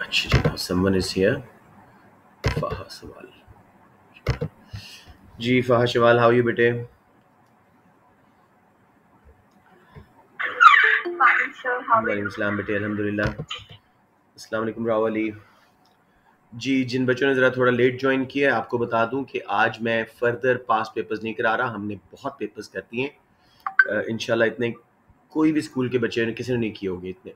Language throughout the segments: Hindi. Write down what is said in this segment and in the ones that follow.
Actually, now someone is here. Faha Sawal. जी फाहा शवाल, हाउ यू बेटे? वालेकुम सलाम बेटे, अल्हम्दुलिल्लाह। अस्सलाम वालेकुम राव अली जी। जिन बच्चों ने ज़रा थोड़ा लेट ज्वाइन किया है, आपको बता दूं कि आज मैं फर्दर पास पेपर्स नहीं करा रहा। हमने बहुत पेपर्स कर दिए इंशाल्लाह। इतने कोई भी स्कूल के बच्चे ने किसी ने नहीं किए होंगे इतने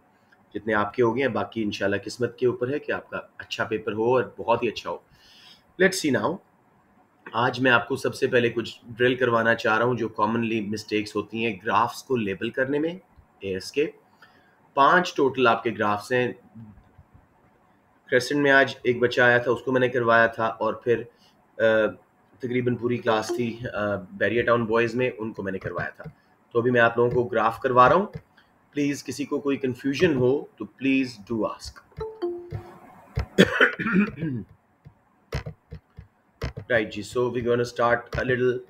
जितने आपके हो गए हैं। बाकी इंशाल्लाह किस्मत के ऊपर है कि आपका अच्छा पेपर हो और बहुत ही अच्छा हो। Let's see now. आज मैं आपको सबसे पहले कुछ ड्रिल करवाना चाह रहा हूँ जो कॉमनली मिस्टेक्स होती हैं ग्राफ्स को लेबल करने में। एएस के 5 टोटल आपके ग्राफ्स हैं। क्रेसेंट में आज एक बच्चा आया था, उसको मैंने करवाया था, और फिर तकरीबन पूरी क्लास थी बैरियर टाउन बॉयज़ में, उनको मैंने करवाया था। तो अभी मैं आप लोगों को ग्राफ करवा रहा हूँ। प्लीज़ किसी को कोई कन्फ्यूजन हो तो प्लीज़ डू आस्क। राइट जी, so we gonna start a little.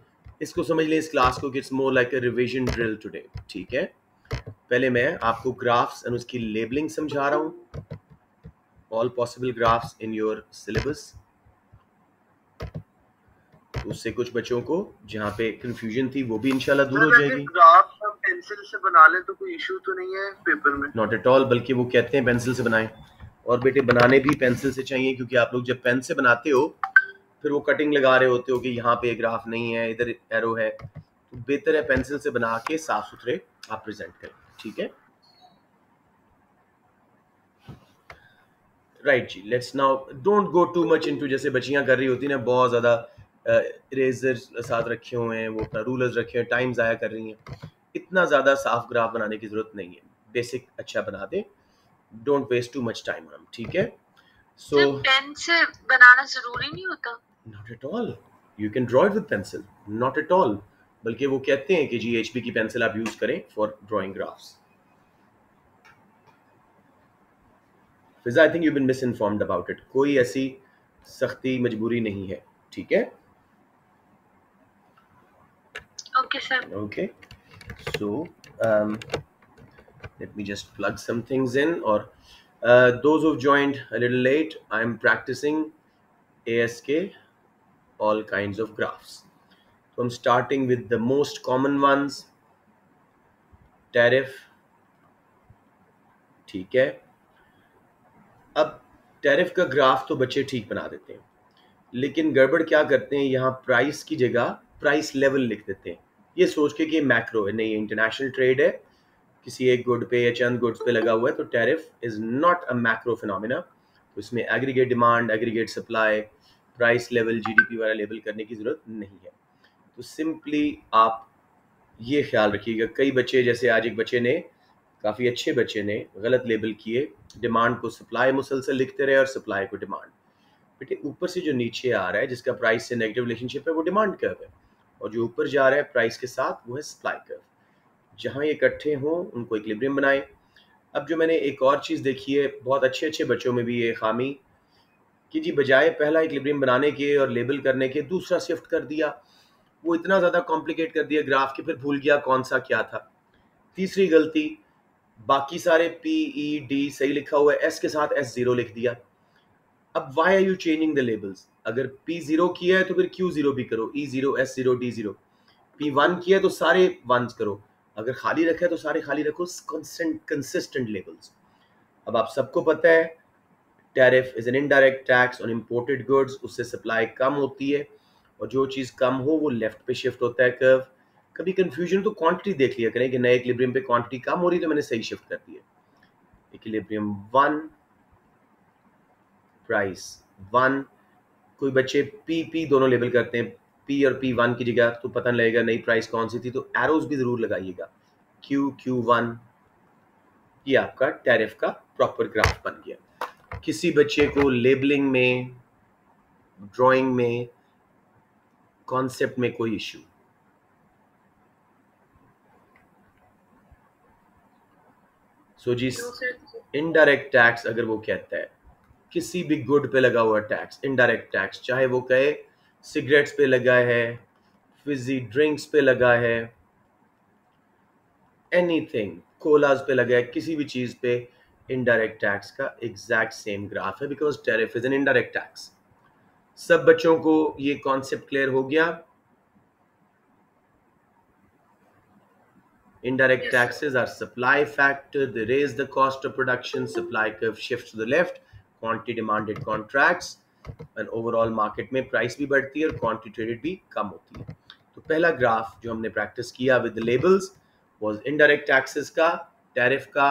इसको समझ लें, इस क्लास को, it's more like a revision drill today. ठीक है, पहले मैं आपको ग्राफ्स और उसकी लेबलिंग समझा रहा हूँ। All possible graphs in your syllabus. उससे कुछ बच्चों को जहाँ पे कंफ्यूजन थी वो भी इंशाल्लाह दूर हो जाएगी। ग्राफ हम पेंसिल से बना लें तो कोई इशू तो नहीं है पेपर में? नॉट एट ऑल, बल्कि वो कहते हैं पेंसिल से बनाएं। और बेटे बनाने भी पेंसिल से चाहिए, क्योंकि आप लोग जब पेन से बनाते हो फिर वो कटिंग लगा रहे होते हो कि यहाँ पे ग्राफ नहीं है, इधर एरो है। तो बेहतर है पेंसिल से बना के साफ सुथरे आप प्रेजेंट करें। ठीक है, राइट जी। Let's now don't go too much into, जैसे बच्चियां कर रही होती ना, बहुत ज़्यादा इरेजर साथ रखे हुए हैं, वो अपना रूलर्स रखे हैं, टाइम ज़ाया कर रही हैं। इतना ज़्यादा साफ ग्राफ बनाने की ज़रूरत नहीं है। बेसिक अच्छा बना दें, don't waste too much time हम। ठीक है, सो पेन से बनाना जरूरी नहीं होता? Not at all, you can draw it with pencil, not at all. बल्कि वो कहते हैं कि जी एचबी की पेंसिल आप यूज़ करें for drawing graphs. Fiza, I think you been misinformed about it. कोई ऐसी सख्ती मजबूरी नहीं है। ठीक है, okay sir. okay, so let me just plug some things in. Or those who've joined a little late, I'm practicing ASK, all kinds of graphs. So I'm starting with the most common ones, tariff. ठीक है, अब टैरिफ का ग्राफ तो बच्चे ठीक बना देते हैं, लेकिन गड़बड़ क्या करते हैं, यहाँ प्राइस की जगह प्राइस लेवल लिख देते हैं, ये सोच के कि मैक्रो है। नहीं, इंटरनेशनल ट्रेड है, किसी एक गुड पे या चंद गुड्स पे लगा हुआ है, तो tariff is not a macro phenomena. तो इसमें aggregate demand, aggregate supply, price level, GDP वाला लेवल करने की ज़रूरत नहीं है। तो सिंपली आप ये ख्याल रखिएगा। कई बच्चे, जैसे आज एक बच्चे ने, काफ़ी अच्छे बच्चे ने गलत लेबल किए, डिमांड को सप्लाई मुसलसल लिखते रहे और सप्लाई को डिमांड। बेटे ऊपर से जो नीचे आ रहा है, जिसका प्राइस से नेगेटिव रिलेशनशिप है, वो डिमांड कर्व है, और जो ऊपर जा रहा है प्राइस के साथ, वो है सप्लाई कर्व। जहाँ ये इकट्ठे हों उनको इक्विलिब्रियम बनाएं। अब जो मैंने एक और चीज़ देखी है बहुत अच्छे अच्छे बच्चों में भी, ये खामी कि जी बजाय पहला इक्विलिब्रियम बनाने के और लेबल करने के दूसरा शिफ्ट कर दिया। वो इतना ज़्यादा कॉम्प्लिकेट कर दिया ग्राफ के, फिर भूल गया कौन सा क्या था। तीसरी गलती, बाकी सारे पी ई डी सही लिखा हुआ है, एस के साथ एस जीरो लिख दिया। अब why are you changing the labels? अगर पी जीरो किया है तो फिर क्यू जीरो भी करो, E zero, S zero, D zero. P one किया है तो सारे वंस करो, अगर खाली रखा है तो सारे खाली रखो। Consistent labels. अब आप सबको पता है tariff is an indirect tax on imported goods, उससे सप्लाई कम होती है, और जो चीज़ कम हो वो लेफ्ट पे शिफ्ट होता है कर्व। कभी कंफ्यूजन तो क्वांटिटी देख लिया करें कि नए इक्विलिब्रियम पे क्वांटिटी कम हो रही तो मैंने सही शिफ्ट कर दिया। Equilibrium 1, price 1। कोई बच्चे पी पी दोनों लेबल करते हैं, पी और पी वन की जगह, तो पता नहीं लगेगा नई प्राइस कौन सी थी, तो एरोज भी जरूर लगाइएगा, क्यू क्यू वन। ये आपका टैरिफ का प्रॉपर ग्राफ बन गया। किसी बच्चे को लेबलिंग में, ड्राइंग में, कॉन्सेप्ट में कोई इशू? सो जी, इनडायरेक्ट टैक्स अगर वो कहता है किसी भी गुड पे लगा हुआ टैक्स, इनडायरेक्ट टैक्स, चाहे वो कहे सिगरेट्स पे लगा है, फिजी ड्रिंक्स पे लगा है, एनीथिंग, कोलाज पे लगा है, किसी भी चीज़ पे इनडायरेक्ट टैक्स का एग्जैक्ट सेम ग्राफ है, because tariff is an indirect tax. सब बच्चों को ये कॉन्सेप्ट क्लियर हो गया? Indirect taxes are supply factor. They raise the cost of production. Supply curve shifts to the left. Quantity demanded contracts. And overall market में प्राइस भी बढ़ती है और क्वांटिटी ट्रेडेड भी कम होती है। तो पहला ग्राफ जो हमने प्रैक्टिस किया with the labels was indirect taxes का, टैरिफ का,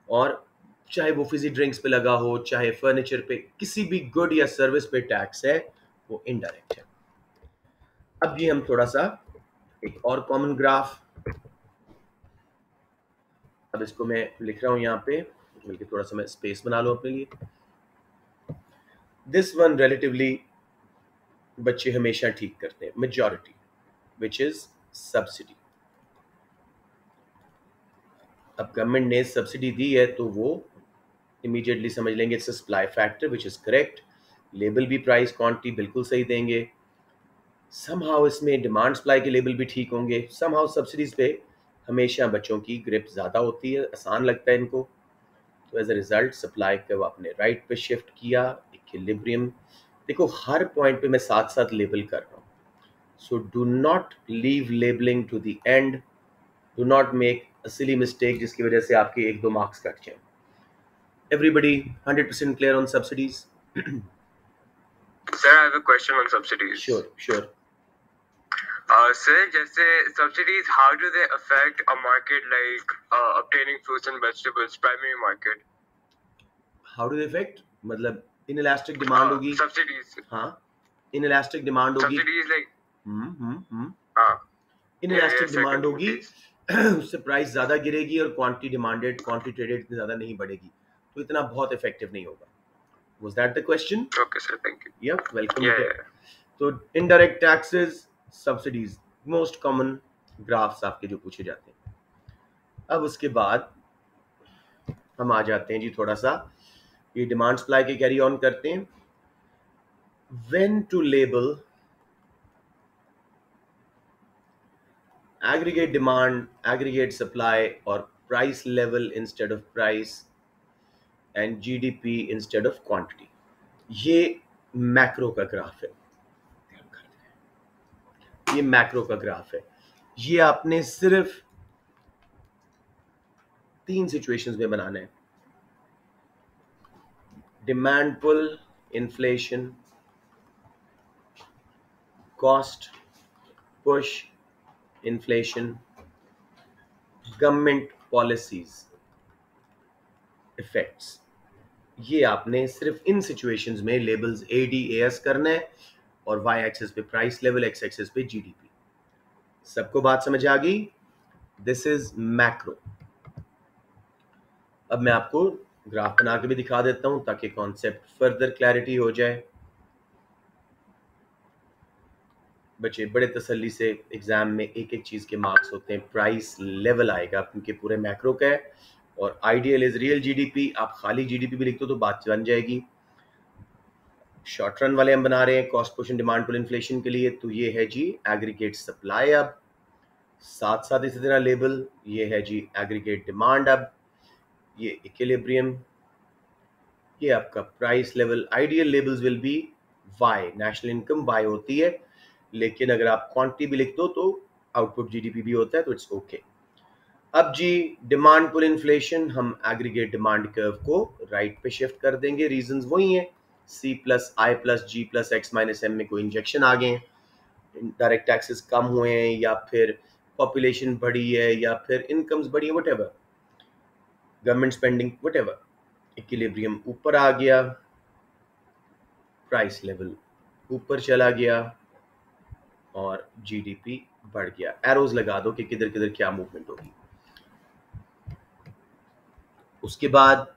और चाहे वो फिजी ड्रिंक्स पे लगा हो, चाहे फर्नीचर पे, किसी भी गुड या सर्विस पे टैक्स है वो इनडायरेक्ट है। अब ये हम थोड़ा सा एक और कॉमन ग्राफ, अब इसको मैं लिख रहा हूं यहाँ पे, बल्कि थोड़ा सा मैं स्पेस बना लूं अपने लिए। दिस वन रिलेटिवली बच्चे हमेशा ठीक करते हैं, मेजॉरिटी, विच इज सब्सिडी। अब गवर्नमेंट ने सब्सिडी दी है तो वो इमीडिएटली समझ लेंगे it's a supply factor, which is correct. Label भी प्राइस क्वांटिटी बिल्कुल सही देंगे। समहाउ इसमें डिमांड सप्लाई के लेबल भी ठीक होंगे। समहाउ सब्सिडीज पे हमेशा बच्चों की ग्रिप ज़्यादा होती है, आसान लगता है इनको। तो as a result supply curve आपने राइट पे शिफ्ट किया, इक्विलिब्रियम। देखो हर पॉइंट पे मैं साथ साथ लेबल कर रहा हूँ, so do not leave labelling to the end, do not make a silly mistake जिसकी वजह से आपके 1-2 मार्क्स कट जाए। Everybody 100% clear on subsidies? Sir, I have a question on subsidies. Sure. Sir, जैसे subsidies, how do they affect a market like obtaining fruits and vegetables, primary market? How do they affect? मतलब inelastic डिमांड होगी। Subsidies. हाँ, inelastic डिमांड होगी। Subsidies like. हाँ। inelastic डिमांड होगी, उससे प्राइस ज़्यादा गिरेगी और क्वांटिटी ट्रेडेड इतनी ज़्यादा नहीं बढ़ेगी, तो इतना बहुत इफेक्टिव नहीं होगा। Was that the question? Okay, sir. Thank you. Yeah, welcome. Yeah. तो indirect taxes, subsidies, most common graphs आपके जो पूछे जाते हैं। अब उसके बाद हम आ जाते हैं जी, थोड़ा सा ये डिमांड सप्लाई के कैरी ऑन करते हैं। When to label aggregate demand, aggregate supply और price level instead of price and GDP instead of quantity, ये मैक्रो का ग्राफ है। ये मैक्रो का ग्राफ है। ये आपने सिर्फ 3 सिचुएशंस में बनाना है। Demand pull, inflation, cost push, inflation, government policies effects. ये आपने सिर्फ इन सिचुएशंस में लेबल्स ADAS करना है और y एक्सिस पे प्राइस लेवल, x एक्सिस पे GDP। सबको बात समझ आ गई? This is macro. अब मैं आपको ग्राफ बना के भी दिखा देता हूं ताकि कॉन्सेप्ट फर्दर क्लैरिटी हो जाए। बच्चे बड़े तसल्ली से एग्जाम में एक एक चीज के मार्क्स होते हैं। प्राइस लेवल आएगा क्योंकि पूरे मैक्रो का है, और आइडियल इज रियल GDP। आप खाली GDP भी लिख दो तो बात बन जाएगी। शॉर्ट रन वाले हम बना रहे हैं cost push and demand pull inflation के लिए, तो ये है जी एग्रीगेट सप्लाई। अब साथ साथ इसी तरह लेबल, ये है जी एग्रीगेट डिमांड। अब ये इक्विलिब्रियम, ये आपका price level. Ideal labels will be Y, national income Y होती है, लेकिन अगर आप क्वांटिटी भी लिख दो तो आउटपुट GDP भी होता है, तो इट्स ओके। अब जी डिमांड पुल इन्फ्लेशन, हम एग्रीगेट डिमांड कर्व को राइट पे शिफ्ट कर देंगे। रीजंस वही हैं, C+I+G+X-M में कोई इंजेक्शन आ गए, डायरेक्ट टैक्सेस कम हुए हैं, या फिर पॉपुलेशन बढ़ी है, या फिर इनकम्स बढ़ी है, whatever, government spending, whatever. Equilibrium ऊपर आ गया, प्राइस लेवल ऊपर चला गया और GDP बढ़ गया। एरोज लगा दो कि किधर किधर क्या मूवमेंट होगी। उसके बाद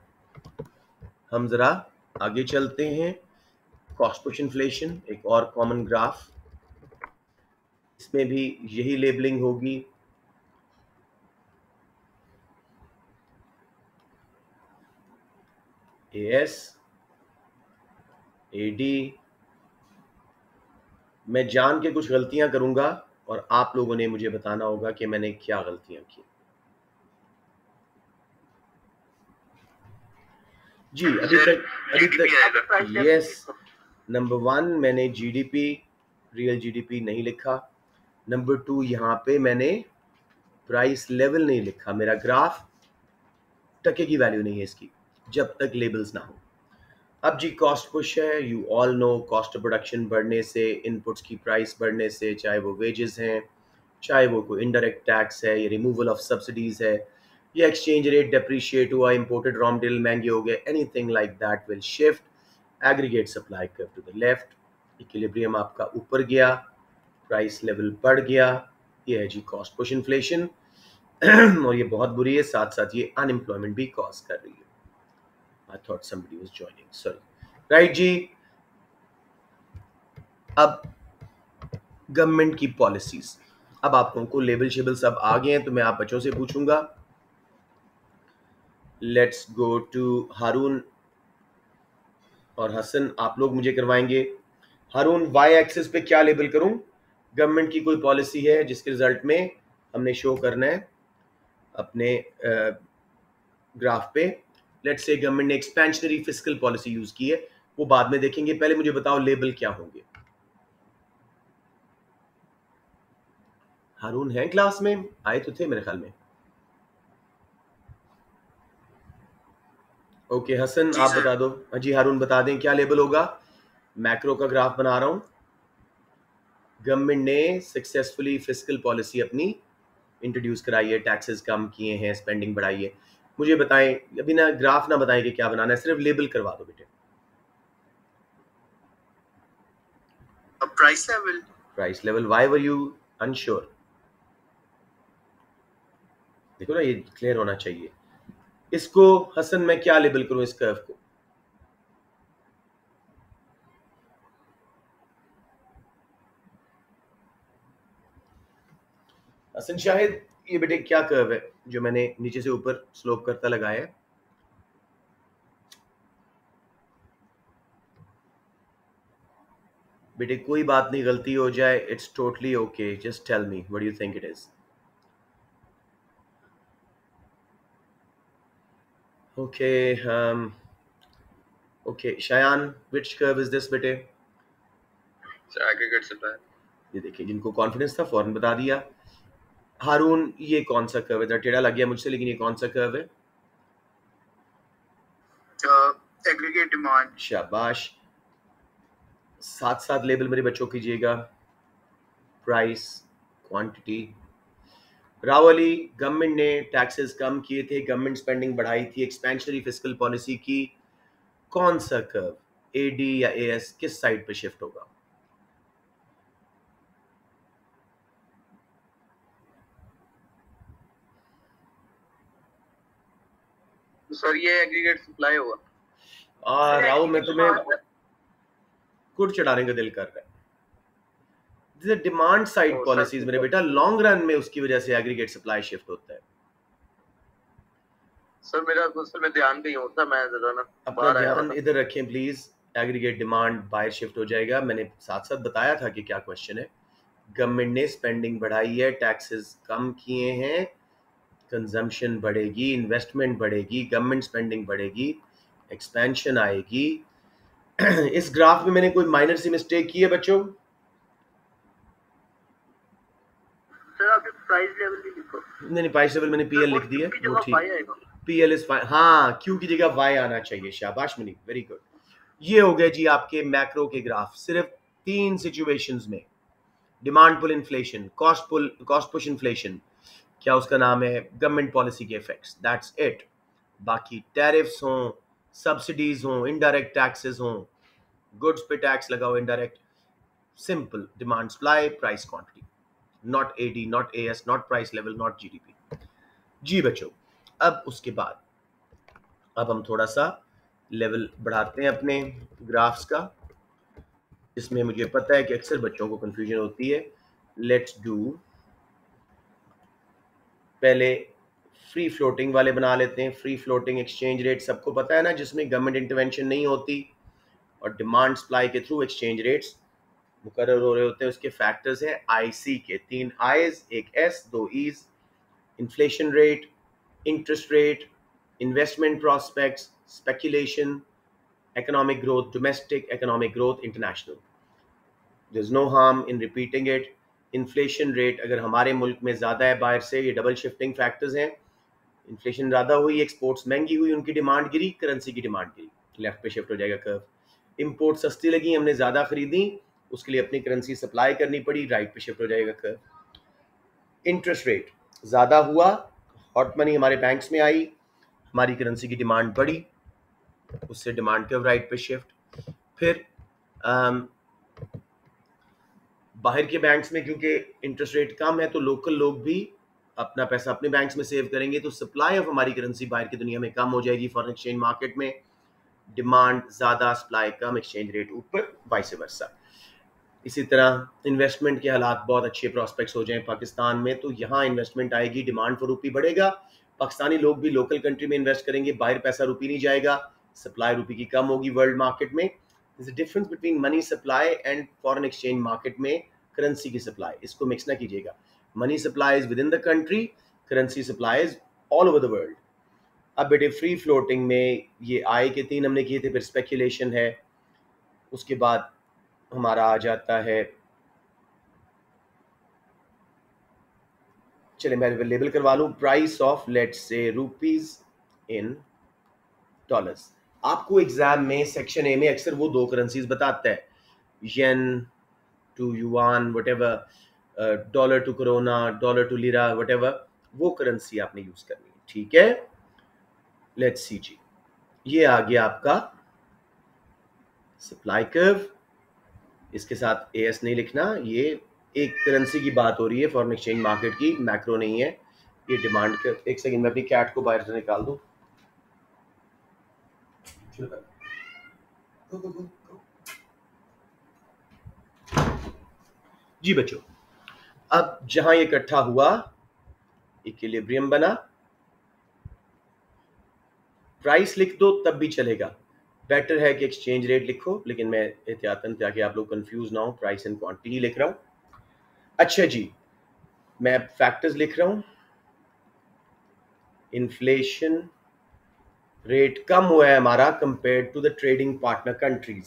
हम जरा आगे चलते हैं। कॉस्ट पुश इन्फ्लेशन, एक और कॉमन ग्राफ, इसमें भी यही लेबलिंग होगी। AS, AD। मैं जान के कुछ गलतियां करूंगा और आप लोगों ने मुझे बताना होगा कि मैंने क्या गलतियां की। जी अभी तक GDP आएगा। यस। नंबर 1 मैंने जीडीपी, रियल जीडीपी नहीं लिखा। नंबर 2 यहाँ पे मैंने प्राइस लेवल नहीं लिखा। मेरा ग्राफ टके की वैल्यू नहीं है इसकी जब तक लेबल्स ना हो। अब जी कॉस्ट पुश है। You all know cost of production बढ़ने से, इनपुट्स की प्राइस बढ़ने से, चाहे वो वेजेस हैं, चाहे वो कोई इनडायरेक्ट टैक्स है, या रिमूवल ऑफ सब्सिडीज है, या एक्सचेंज रेट डेप्रिशिएट हुआ, इंपोर्टेड रॉ मटेरियल महंगे हो गए, anything like that will shift aggregate supply curve to the left. Equilibrium आपका ऊपर गया, प्राइस लेवल बढ़ गया। ये है जी कॉस्ट पुश इन्फ्लेशन और ये बहुत बुरी है, साथ साथ ये अनएम्प्लॉयमेंट भी कॉज कर रही है। I thought somebody was joining. Sorry. Right जी। अब गवर्नमेंट की पॉलिसीज, अब आप लोगों को लेबल शेबल सब आ गए हैं, तो मैं आप बच्चों से पूछूंगा। लेट्स गो टू हारून और हसन, आप लोग मुझे करवाएंगे। हारून, वाई एक्सिस पे क्या लेबल करूं? गवर्नमेंट की कोई पॉलिसी है जिसके रिजल्ट में हमने शो करना है अपने ग्राफ पे। लेट्स से गवर्नमेंट ने एक्सपेंशनरी फिस्कल पॉलिसी यूज की है, वो बाद में देखेंगे। पहले मुझे बताओ लेबल क्या होंगे। हारून है क्लास में? आए तो थे मेरे ख्याल में। ओके हसन आप बता दो। जी हारून बता दें क्या लेबल होगा। मैक्रो का ग्राफ बना रहा हूं। गवर्नमेंट ने सक्सेसफुली फिस्कल पॉलिसी अपनी इंट्रोड्यूस कराई है, टैक्सेस कम किए हैं, स्पेंडिंग बढ़ाई है। मुझे बताएं, अभी ना ग्राफ ना बताएं कि क्या बनाना है, सिर्फ लेबल करवा दो बेटे। Price level. Price level, why were you unsure? देखो ना, ये क्लियर होना चाहिए। इसको हसन मैं क्या लेबल करूं इस कर्व को? हसन शाहिद, ये बेटे क्या कर्व है जो मैंने नीचे से ऊपर स्लोप करता लगाया है? बेटे कोई बात नहीं, गलती हो जाए, it's totally okay, just tell me what you think it is. Okay okay Shayan, which curve is this बेटे? Aggregate supply. ये देखिए, जिनको कॉन्फिडेंस था फौरन बता दिया। हारून, ये कौन सा कर्व है? जरा टेढ़ा लग गया मुझसे, लेकिन ये कौन सा कर्व है? Aggregate demand. शाबाश। साथ साथ लेबल मेरे बच्चों कीजिएगा। Price, quantity. रावली, गवर्नमेंट ने टैक्सेस कम किए थे, गवर्नमेंट स्पेंडिंग बढ़ाई थी, एक्सपेंशनरी फिस्कल पॉलिसी की। कौन सा कर्व, एडी या एएस, किस साइड पे शिफ्ट होगा? सर ये एग्रीगेट सप्लाई होगा। राव, मैं तुम्हें कुट चढ़ाने का दिल कर रहा है। डिमांड साइड पॉलिसीज मेरे बेटा, लॉन्ग रन में उसकी वजह से एग्रीगेट सप्लाई शिफ्ट होता है। सर मेरा असल में ध्यान कहीं होता, मैं जरा ना अपना ध्यान इधर रखें प्लीज। एग्रीगेट डिमांड बाहर शिफ्ट हो जाएगा। मैंने साथ साथ बताया था कि क्या क्वेश्चन है। गवर्नमेंट ने स्पेंडिंग बढ़ाई है, टैक्सेस कम किए हैं, कंजम्पशन बढ़ेगी, इन्वेस्टमेंट बढ़ेगी, गवर्नमेंट स्पेंडिंग बढ़ेगी, एक्सपेंशन आएगी। इस ग्राफ में मैंने कोई माइनर सी मिस्टेक की है बच्चों? सर आप प्राइस लेवल भी लिखो। नहीं, प्राइस लेवल मैंने पीएल लिख दिया, वो ठीक। PL is fine. हाँ, क्यू की जगह वाई आना चाहिए। शाबाश मनी, वेरी गुड। ये हो गए जी आपके मैक्रो के ग्राफ। सिर्फ 3 सिचुएशंस में, demand pull inflation, cost push inflation, क्या उसका नाम है, गवर्नमेंट पॉलिसी के इफेक्ट्स, दैट्स इट। बाकी टैरिफ्स हों, सब्सिडीज हों, इनडायरेक्ट टैक्सेस हों, गुड्स पे टैक्स लगाओ indirect, simple demand supply, price quantity, not AD, not AS, not price level, not GDP. जी बच्चों, अब उसके बाद अब हम थोड़ा सा लेवल बढ़ाते हैं अपने ग्राफ्स का, जिसमें मुझे पता है कि अक्सर बच्चों को कंफ्यूजन होती है। लेट्स डू, पहले फ्री फ्लोटिंग वाले बना लेते हैं। फ्री फ्लोटिंग एक्सचेंज रेट सबको पता है ना, जिसमें गवर्नमेंट इंटरवेंशन नहीं होती और डिमांड सप्लाई के थ्रू एक्सचेंज रेट्स मुकर्रर हो रहे होते हैं। उसके फैक्टर्स हैं आईसी के, 3 I's, 1 S, 2 E's. Inflation rate, interest rate, investment prospects, speculation, economic growth, domestic economic growth, international. There's no harm in repeating it. Inflation rate अगर हमारे मुल्क में ज़्यादा है बाहर से, ये डबल शिफ्टिंग फैक्टर्स हैं. इन्फ्लेशन ज़्यादा हुई, एक्सपोर्ट्स महंगी हुई, उनकी डिमांड गिरी, करेंसी की डिमांड गिरी, लेफ्ट पे शिफ्ट हो जाएगा कर्व. इंपोर्ट सस्ती लगी, हमने ज़्यादा खरीदी, उसके लिए अपनी करेंसी सप्लाई करनी पड़ी, राइट पे शिफ्ट हो जाएगा कर्व. इंटरेस्ट रेट ज़्यादा हुआ, हॉट मनी हमारे बैंक्स में आई, हमारी करेंसी की डिमांड बढ़ी, उससे डिमांड कर्व राइट पे शिफ्ट. फिर बाहर के बैंक्स में क्योंकि इंटरेस्ट रेट कम है तो लोकल लोग भी अपना पैसा अपने बैंक्स में सेव करेंगे, तो सप्लाई ऑफ हमारी करेंसी बाहर की दुनिया में कम हो जाएगी. फॉरेन एक्सचेंज मार्केट में डिमांड ज़्यादा, सप्लाई कम, एक्सचेंज रेट ऊपर, वाइस वर्सा. इसी तरह इन्वेस्टमेंट के हालात बहुत अच्छे प्रॉस्पेक्ट्स हो जाएं पाकिस्तान में, तो यहाँ इन्वेस्टमेंट आएगी, डिमांड फॉर रूपी बढ़ेगा, पाकिस्तानी लोग भी लोकल कंट्री में इन्वेस्ट करेंगे, बाहर पैसा रूपी नहीं जाएगा, सप्लाई रूपी की कम होगी वर्ल्ड मार्केट में. Difference between money supply and foreign exchange market में करेंसी की सप्लाई, इसको मिक्स ना कीजिएगा. Money supply is with in the country, currency supply is all over the world. अब बेटे फ्री फ्लोटिंग में ये आय के 3 हमने किए थे, फिर स्पेकुलेशन है, उसके बाद हमारा आ जाता है, चले मैं लेबल करवा लूं, price of let's say rupees in dollars. आपको एग्जाम में सेक्शन ए में अक्सर वो 2 करेंसीज बताता है, yen to yuan whatever, dollar to corona, dollar to lira whatever, वो करेंसी आपने यूज करनी है. ठीक है, लेट्स सी जी, ये आ गया आपका सप्लाई कर्व. इसके साथ एएस नहीं लिखना, ये एक करेंसी की बात हो रही है, फॉरेन एक्सचेंज मार्केट की, मैक्रो नहीं है. ये डिमांड कर्व, एक सेकंड में अपनी कैट को बाहर से निकाल दूं. जी बच्चों, अब जहां ये इकट्ठा हुआ, इक्विलिब्रियम बना, प्राइस लिख दो तब भी चलेगा, बेटर है कि एक्सचेंज रेट लिखो, लेकिन मैं एहतियातन, ताकि आप लोग कंफ्यूज ना हो, प्राइस एंड क्वांटिटी लिख रहा हूं. अच्छा जी, मैं फैक्टर्स लिख रहा हूं. इन्फ्लेशन रेट कम हुआ है हमारा compare to the trading partner countries,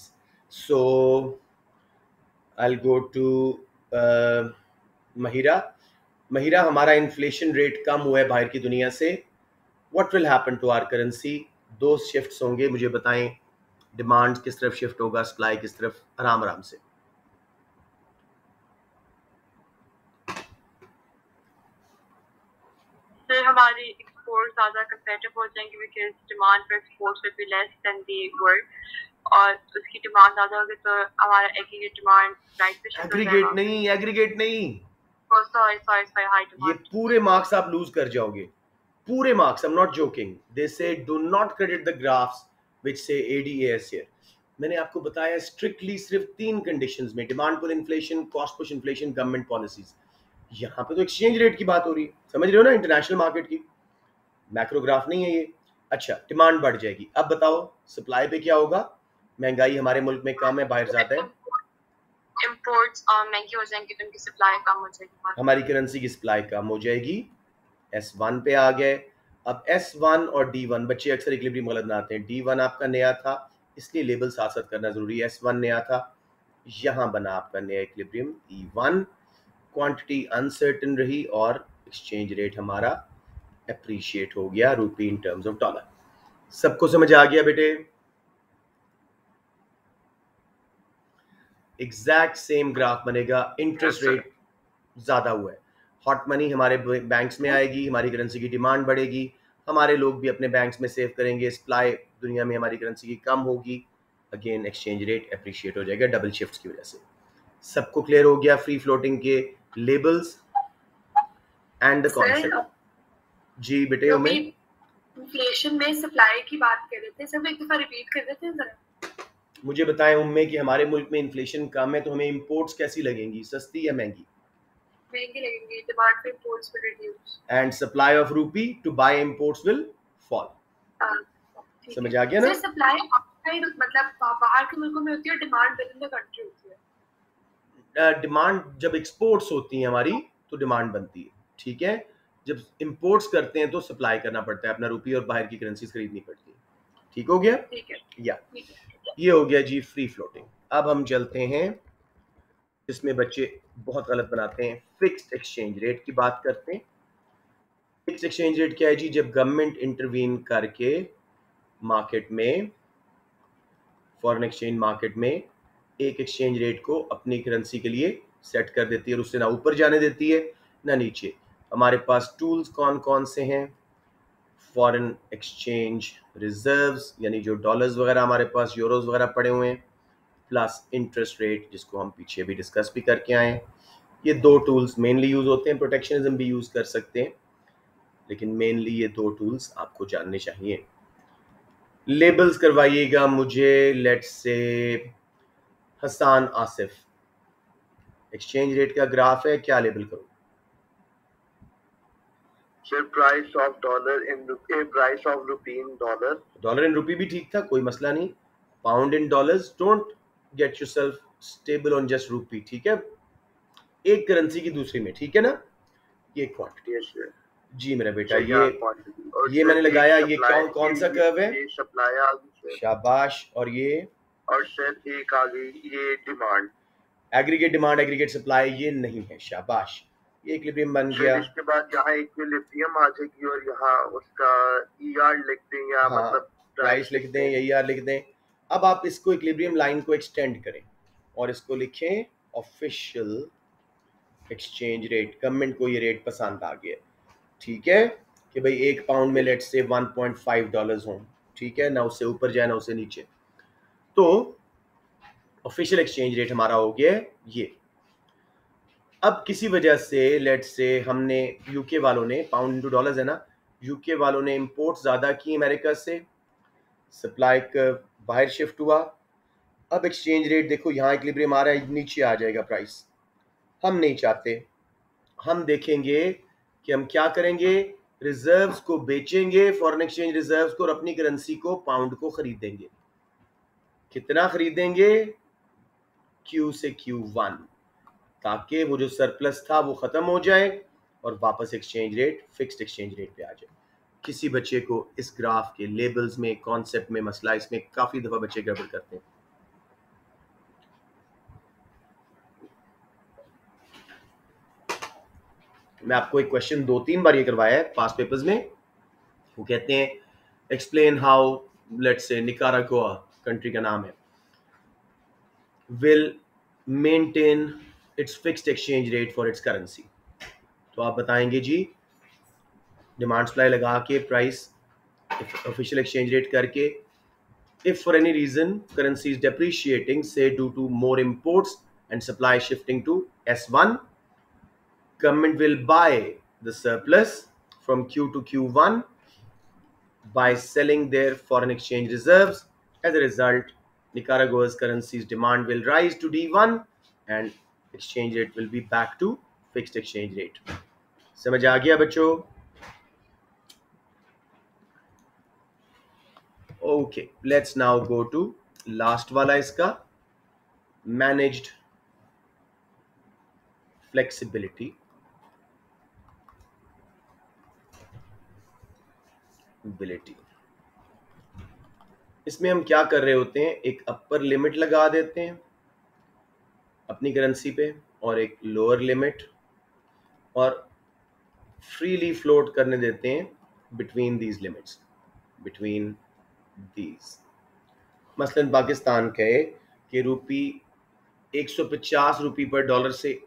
so I will go to Mahira, हमारा इन्फ्लेशन रेट कम हुआ है बाहर की दुनिया से. What will happen to our currency? 2 shifts होंगे, मुझे बताएं डिमांड किस तरफ शिफ्ट होगा, सप्लाई किस तरफ, आराम से. सर हमारी एक्सपोर्ट ज़्यादा कंपेटिटिव हो जाएंगे because demand for exports will be less than the world, और उसकी डिमांड ज़्यादा होगी तो हमारा एग्रीगेट डिमांड राइट पे शिफ्ट हो जाएगा. एग्रीगेट नहीं, सॉरी हाई डिमांड. ये पूरे मार्क्स आप लूज कर जाओगे, पूरे marks. I am not joking. They say do not credit the graphs which say ADs here. मैंने आपको बताया स्ट्रिक्टली सिर्फ 3 कंडीशंस में, demand pull inflation, cost push inflation, government policies. यहाँ पे तो एक्सचेंज रेट की बात हो रही है, समझ रहे हो ना, इंटरनेशनल मार्केट की, मैक्रोग्राफ नहीं है ये. अच्छा, डिमांड बढ़ जाएगी. अब बताओ सप्लाई पे क्या होगा? महंगाई हमारे मुल्क में कम है, बाहर ज्यादा है, इंपोर्ट्स महंगी हो जाएंगी तो उनकी सप्लाई कम हो जाएगी, हमारी करेंसी की सप्लाई कम हो जाएगी. S1 पे आ गए. अब S1 और D1, बच्चे अक्सर इक्विलिब्रियम गलत बनाते हैं. D1 आपका नया था, इसलिए लेबल साथ साथ करना जरूरी है. S1 नया था, यहाँ बना आपका नया इक्विलिब्रियम E1. क्वांटिटी अनसर्टेन रही और एक्सचेंज रेट हमारा अप्रिशिएट हो गया रूपी इन टर्म्स ऑफ डॉलर. सबको समझ आ गया बेटे? एग्जैक्ट सेम ग्राफ बनेगा. इंटरेस्ट रेट ज्यादा हुआ है, हॉट मनी हमारे बैंक्स में आएगी, हमारी करेंसी की डिमांड बढ़ेगी, हमारे लोग भी अपने बैंक्स में सेव करेंगे, सप्लाई दुनिया में हमारी करेंसी की कम होगी, अगेन एक्सचेंज रेट अप्रिशिएट हो जाएगा डबल शिफ्ट्स की वजह से. सबको क्लियर हो गया फ्री फ्लोटिंग के लेबल्स एंड द कॉन्सेप्ट? जी बेटे, इन्फ्लेशन में सप्लाई की बात कर रहे थे, सब एक दफा रिपीट कर देते हैं जरा. मुझे बताएं उम्मे कि हमारे मुल्क में इन्फ्लेशन कम है तो हमें इंपोर्ट्स कैसी लगेंगी, सस्ती या महंगी? महंगी लगेंगी. Demand for imports will reduce and supply of rupee to buy imports will fall. समझ आ गया ना? सर सप्लाई आउटसाइड मतलब बाहर के मुल्कों में होती है, demand with in the country होती है. डिमांड जब एक्सपोर्ट्स होती हैं हमारी तो डिमांड बनती है, ठीक है. जब इंपोर्ट्स करते हैं तो सप्लाई करना पड़ता है, अपना रूपी और बाहर की करेंसीज खरीदनी पड़ती है, ठीक हो गया? ठीक है। या ये हो गया जी फ्री फ्लोटिंग। अब हम चलते हैं जिसमें बच्चे बहुत गलत बनाते हैं, फिक्स्ड एक्सचेंज रेट की बात करते हैं। फिक्स्ड एक्सचेंज रेट क्या है जी? जब गवर्नमेंट इंटरवीन करके मार्केट में, फॉरेन एक्सचेंज मार्केट में एक एक्सचेंज रेट को अपनी करेंसी के लिए सेट कर देती है और उससे ना ऊपर जाने देती है ना नीचे। हमारे पास टूल्स कौन कौन से हैं? फॉरेन एक्सचेंज रिजर्व्स, यानी जो डॉलर्स वगैरह हमारे पास, यूरोज वगैरह पड़े हुए हैं, प्लस इंटरेस्ट रेट जिसको हम पीछे भी डिस्कस भी करके आए हैं। ये दो टूल्स मेनली यूज होते हैं, प्रोटेक्शनिज्म भी यूज कर सकते हैं, लेकिन मेनली ये दो टूल्स आपको जानने चाहिए। लेबल्स करवाइएगा मुझे, let's say Hasan Asif, exchange rate का ग्राफ है, क्या लेबल करूं? Sir price of dollar in rupee, price of rupee in dollar. Dollar in rupee भी ठीक था, कोई मसला नहीं। Pound in dollars, don't get yourself stable on just rupee, ठीक है? एक करेंसी की दूसरी में, ठीक है ना? ये क्वांटिटी यस सर। जी मेरा बेटा, और ये सर मैंने लगाया, ये supply- कौन सा कर्व है? ये सप्लाई आ गई सर। शाबाश। और ये और सर एक आ गई ये demand. Aggregate demand, aggregate supply, ये नहीं है। शाबाश, ये इक्विलिब्रियम बन गया। इसके बाद यहाँ इक्विलिब्रियम आ जाएगी और यहाँ उसका ईआर लिख दें या हाँ, मतलब प्राइस लिख दें या ईआर लिख दें। अब आप इसको इक्विलिब्रियम लाइन को एक्सटेंड करें और इसको लिखें ऑफिशियल एक्सचेंज रेट। गवर्नमेंट को ये रेट पसंद आ गया, ठीक है, कि भाई एक पाउंड में लेट्स से 1.5 डॉलर्स हों, ठीक है, ना उससे ऊपर जाए ना उससे नीचे। तो ऑफिशियल एक्सचेंज रेट हमारा हो गया ये। अब किसी वजह से लेट्स से हमने, यूके वालों ने, पाउंड इंटू डॉलर्स है ना, यूके वालों ने इंपोर्ट ज़्यादा की अमेरिका से, सप्लाई कर्व बाहर शिफ्ट हुआ। अब एक्सचेंज रेट देखो यहाँ इक्विलिब्रियम आ रहा है, नीचे आ जाएगा प्राइस। हम नहीं चाहते, हम देखेंगे कि हम क्या करेंगे, रिजर्व्स को बेचेंगे, फॉरेन एक्सचेंज रिजर्व्स को, और अपनी करेंसी को, पाउंड को खरीदेंगे। कितना खरीदेंगे? Q से Q1, ताकि वो जो सरप्लस था वो खत्म हो जाए और वापस exchange rate fixed exchange rate पे आ जाए। किसी बच्चे को इस ग्राफ के लेबल्स में, कॉन्सेप्ट में मसला, इसमें काफी दफा बच्चे गड़बड़ करते हैं। मैं आपको एक क्वेश्चन 2-3 बार ये करवाया है पास पेपर्स में। वो कहते हैं explain how, let's say Nicaragua country का नाम है, will maintain its fixed exchange rate for its currency. तो आप बताएंगे जी, डिमांड सप्लाई लगा के, प्राइस ऑफिशियल एक्सचेंज रेट करके, if for any reason currency is depreciating, say due to more imports and supply shifting to S1, government will buy the surplus from Q to Q1 by selling their foreign exchange reserves. As a result, Nicaragua's currency's demand will rise to D1 and exchange rate will be back to fixed exchange rate. समझ आ गया बच्चों? Okay, let's now go to last वाला इसका, managed flexibility. इसमें हम क्या कर रहे होते हैं, एक अपर लिमिट लगा देते हैं अपनी करेंसी पे और एक लोअर लिमिट, और फ्रीली फ्लोट करने देते हैं between these limits, between these. मसलन पाकिस्तान कहे कि रुपी 150 रुपी पर डॉलर से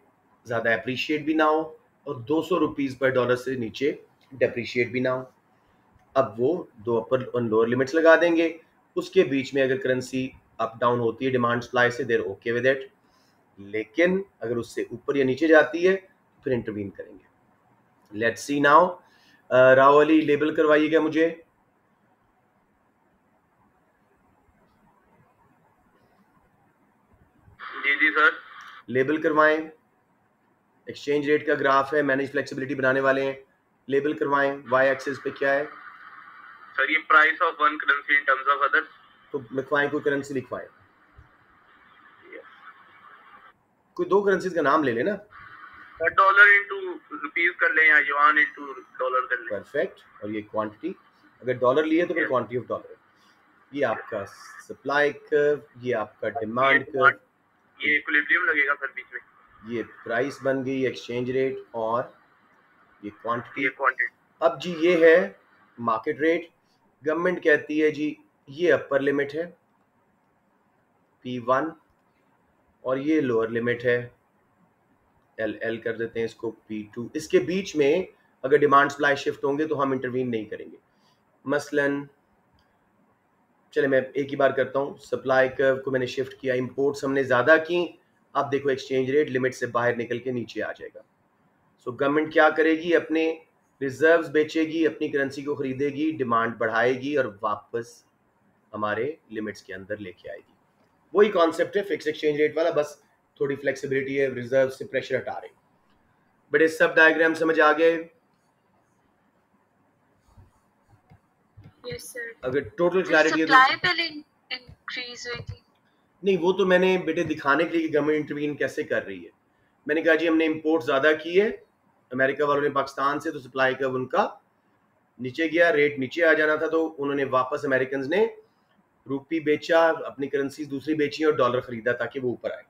ज़्यादा अप्रिशिएट भी ना हो और 200 रुपीज़ पर डॉलर से नीचे डेप्रिशिएट भी ना हो। अब वो दो अपर और लोअर लिमिट्स लगा देंगे, उसके बीच में अगर करेंसी अप डाउन होती है डिमांड सप्लाई से, देर ओके विद इट, लेकिन अगर उससे ऊपर या नीचे जाती है फिर इंटरवीन करेंगे। Let's see now, Rao Ali label करवाइएगा मुझे। जी जी सर। लेबल करवाएं, एक्सचेंज रेट का ग्राफ है, मैनेज फ्लेक्सिबिलिटी बनाने वाले हैं, लेबल करवाएं। वाई एक्सिस पे क्या है सर? ये price of one currency in terms of other. तो लिखवाएं, कोई करेंसी लिखवाएं, कोई दो करेंसीज का नाम ले लेना। डॉलर इनटू रुपीस कर लें या युआन इनटू डॉलर कर लें। परफेक्ट। और ये क्वांटिटी, अगर डॉलर लिए तो फिर क्वांटिटी ऑफ डॉलर है। ये आपका सप्लाई कर्व, ये आपका डिमांड कर्व, ये इक्विलिब्रियम लगेगा सर बीच में, ये प्राइस बन गई, एक्सचेंज रेट, और ये क्वांटिटी। क्वांटिटी। अब जी ये है मार्केट रेट। गवर्नमेंट कहती है जी ये अपर लिमिट है P1 और ये लोअर लिमिट है LL, कर देते हैं इसको P2। इसके बीच में अगर डिमांड सप्लाई शिफ्ट होंगे तो हम इंटरवीन नहीं करेंगे। मसलन चले मैं एक ही बार करता हूँ, सप्लाई कर्व को मैंने शिफ्ट किया, इंपोर्ट्स हमने ज़्यादा की, अब देखो एक्सचेंज रेट लिमिट से बाहर निकल के नीचे आ जाएगा। सो गवर्नमेंट क्या करेगी, अपने रिजर्व्स बेचेगी, अपनी करेंसी को खरीदेगी, डिमांड बढ़ाएगी और वापस हमारे लिमिट्स के अंदर लेके आएगी। वही कॉन्सेप्ट है फिक्स एक्सचेंज रेट वाला, बस थोड़ी फ्लेक्सिबिलिटी है, रिजर्व से प्रेशर हटा रहे। बड़े सब डायग्राम समझ आ गए? Yes sir. अगर टोटल क्लैरिटी है सप्लाई पहले इंक्रीज हुई थी। नहीं, वो तो मैंने बेटे दिखाने के लिए कि गवर्नमेंट इंटरवीन कैसे कर रही है। मैंने कहा जी हमने इंपोर्ट ज़्यादा की है अमेरिका वालों ने पाकिस्तान से, तो सप्लाई कर्व उनका नीचे गया, रेट नीचे आ जाना था, तो उन्होंने वापस अमेरिकन ने रूपी बेचा, अपनी करेंसी दूसरी बेची और डॉलर खरीदा ताकि वो ऊपर आए।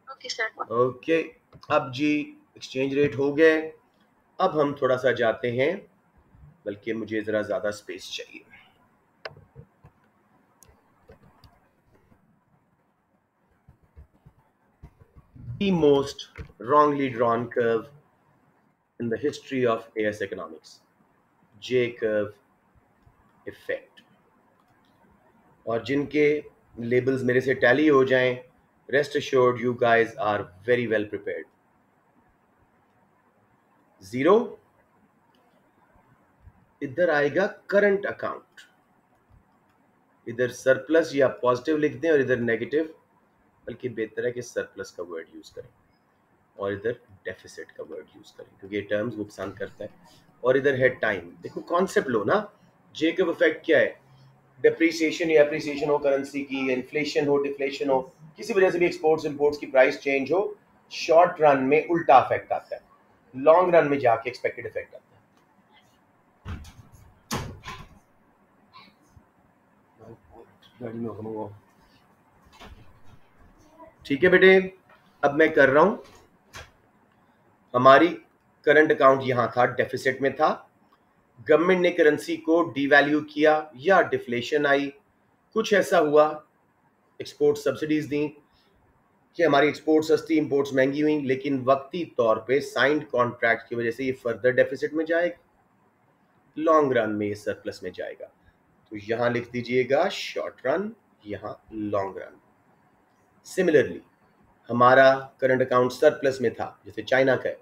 Okay sir. ओके, अब जी एक्सचेंज रेट हो गए। अब हम थोड़ा सा जाते हैं, बल्कि मुझे ज़रा ज़्यादा स्पेस चाहिए। The most wrongly drawn curve in the history of AS economics, J curve effect। और जिनके लेबल्स मेरे से टैली हो जाएं, rest assured you guys are very well prepared। Zero इधर आएगा करंट अकाउंट, इधर सरप्लस या पॉजिटिव लिख दें और इधर नेगेटिव, बल्कि बेहतर है कि सरप्लस का वर्ड यूज करें, और इधर डेफिसिट का वर्ड यूज करें क्योंकि ये टर्म्स वो पसंद करता है। और इधर है टाइम। देखो कॉन्सेप्ट लो ना, जेकब इफेक्ट क्या है, डेप्रिसिएशन या एप्रिसिएशन हो करेंसी की, इन्फ्लेशन हो, डिफ्लेशन हो, किसी वजह से भी एक्सपोर्ट्स इंपोर्ट्स की प्राइस चेंज हो, शॉर्ट रन में उल्टा इफेक्ट आता है, लॉन्ग रन में जाके एक्सपेक्टेड इफेक्ट आता है। ठीक है बेटे, अब मैं कर रहा हूं, हमारी करंट अकाउंट यहां था, डेफिसिट में था, गवर्नमेंट ने करेंसी को डीवैल्यू किया या डिफ्लेशन आई, कुछ ऐसा हुआ, एक्सपोर्ट सब्सिडीज दी कि हमारी एक्सपोर्ट सस्ती, इंपोर्ट्स महंगी हुई, लेकिन वक्ती तौर पे साइंड कॉन्ट्रैक्ट की वजह से ये फर्दर डेफिसिट में जाएगा, लॉन्ग रन में ये सरप्लस में जाएगा। तो यहां लिख दीजिएगा शॉर्ट रन, यहां लॉन्ग रन। सिमिलरली हमारा करंट अकाउंट सरप्लस में था, जैसे चाइना का है,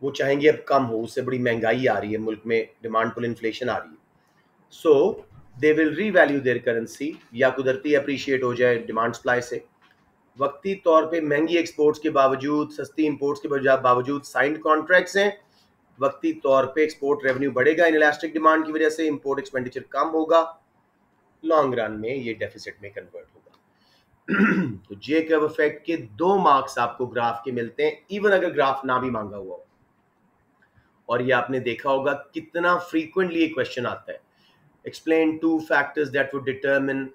वो चाहेंगे अब कम हो, उससे बड़ी महंगाई आ रही है मुल्क में, डिमांड पुल इन्फ्लेशन आ रही है, so they will revalue their currency, या कुदरती अप्रिशिएट हो जाए डिमांड सप्लाई से, वक्ती तौर पे महंगी एक्सपोर्ट्स के बावजूद, सस्ती इंपोर्ट्स के बावजूद साइंड कॉन्ट्रैक्ट्स हैं, वक्ती तौर पे एक्सपोर्ट रेवेन्यू बढ़ेगा इनइलास्टिक डिमांड की वजह से, इंपोर्ट एक्सपेंडिचर कम होगा, लॉन्ग रन में ये डेफिसिट में कन्वर्ट होगा। तो जे कर्व इफेक्ट के 2 मार्क्स आपको ग्राफ के मिलते हैं, इवन अगर ग्राफ ना भी मांगा हुआ हो। और ये आपने देखा होगा कितना फ्रीक्वेंटली ये क्वेश्चन आता है, explain 2 factors that would determine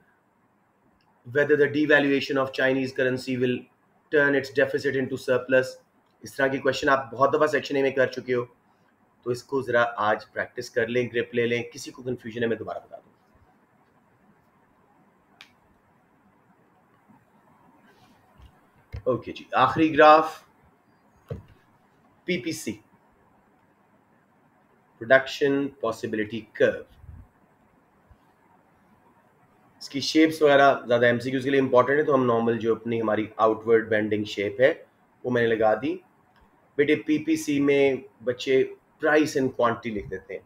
whether the devaluation of Chinese currency will turn its deficit into surplus। इस तरह की क्वेश्चन आप बहुत दफ़ा सेक्शन ए में कर चुके हो, तो इसको ज़रा आज प्रैक्टिस कर लें, ग्रिप ले लें, किसी को कंफ्यूजन है मैं दोबारा बता दूँ। ओके जी, आखिरी graph PPC, production possibility curve. इसकी शेप्स वगैरह ज़्यादा एमसीक्यूज के लिए इंपॉर्टेंट है, तो हम नॉर्मल जो अपनी हमारी आउटवर्ड बेंडिंग शेप है वो मैंने लगा दी। बेटे पीपीसी में बच्चे प्राइस एंड क्वांटिटी लिख देते हैं,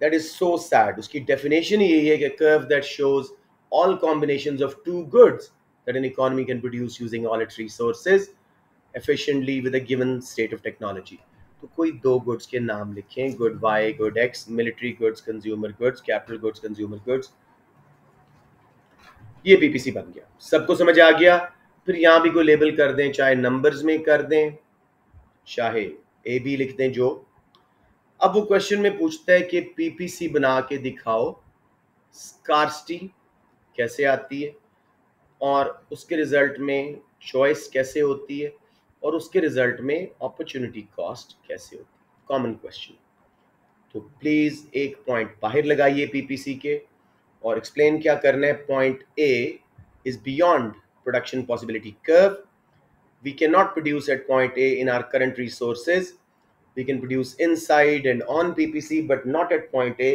दैट इज सो सैड। उसकी डेफिनेशन ही यही है कि curve that shows all combinations of 2 goods that an economy can produce using all its resources efficiently with a given state of technology. तो कोई 2 गुड्स के नाम लिखें, good Y, good X, military goods, consumer goods, capital goods, consumer goods. ये पीपीसी बन गया, सबको समझ आ गया। फिर यहां भी कोई लेबल कर दें, चाहे नंबर्स में कर दें, चाहे ए बी लिख दें जो। अब वो क्वेश्चन में पूछता है कि पीपीसी बना के दिखाओ स्कार्सिटी कैसे आती है, और उसके रिजल्ट में चॉइस कैसे होती है, और उसके रिजल्ट में अपॉर्चुनिटी कॉस्ट कैसे होती है। Common question. तो प्लीज एक पॉइंट बाहर लगाइए पीपीसी के और एक्सप्लेन क्या करना है। Point A is beyond production possibility curve. We cannot produce at point A in our current resources. We can produce inside and on PPC, but not at point A.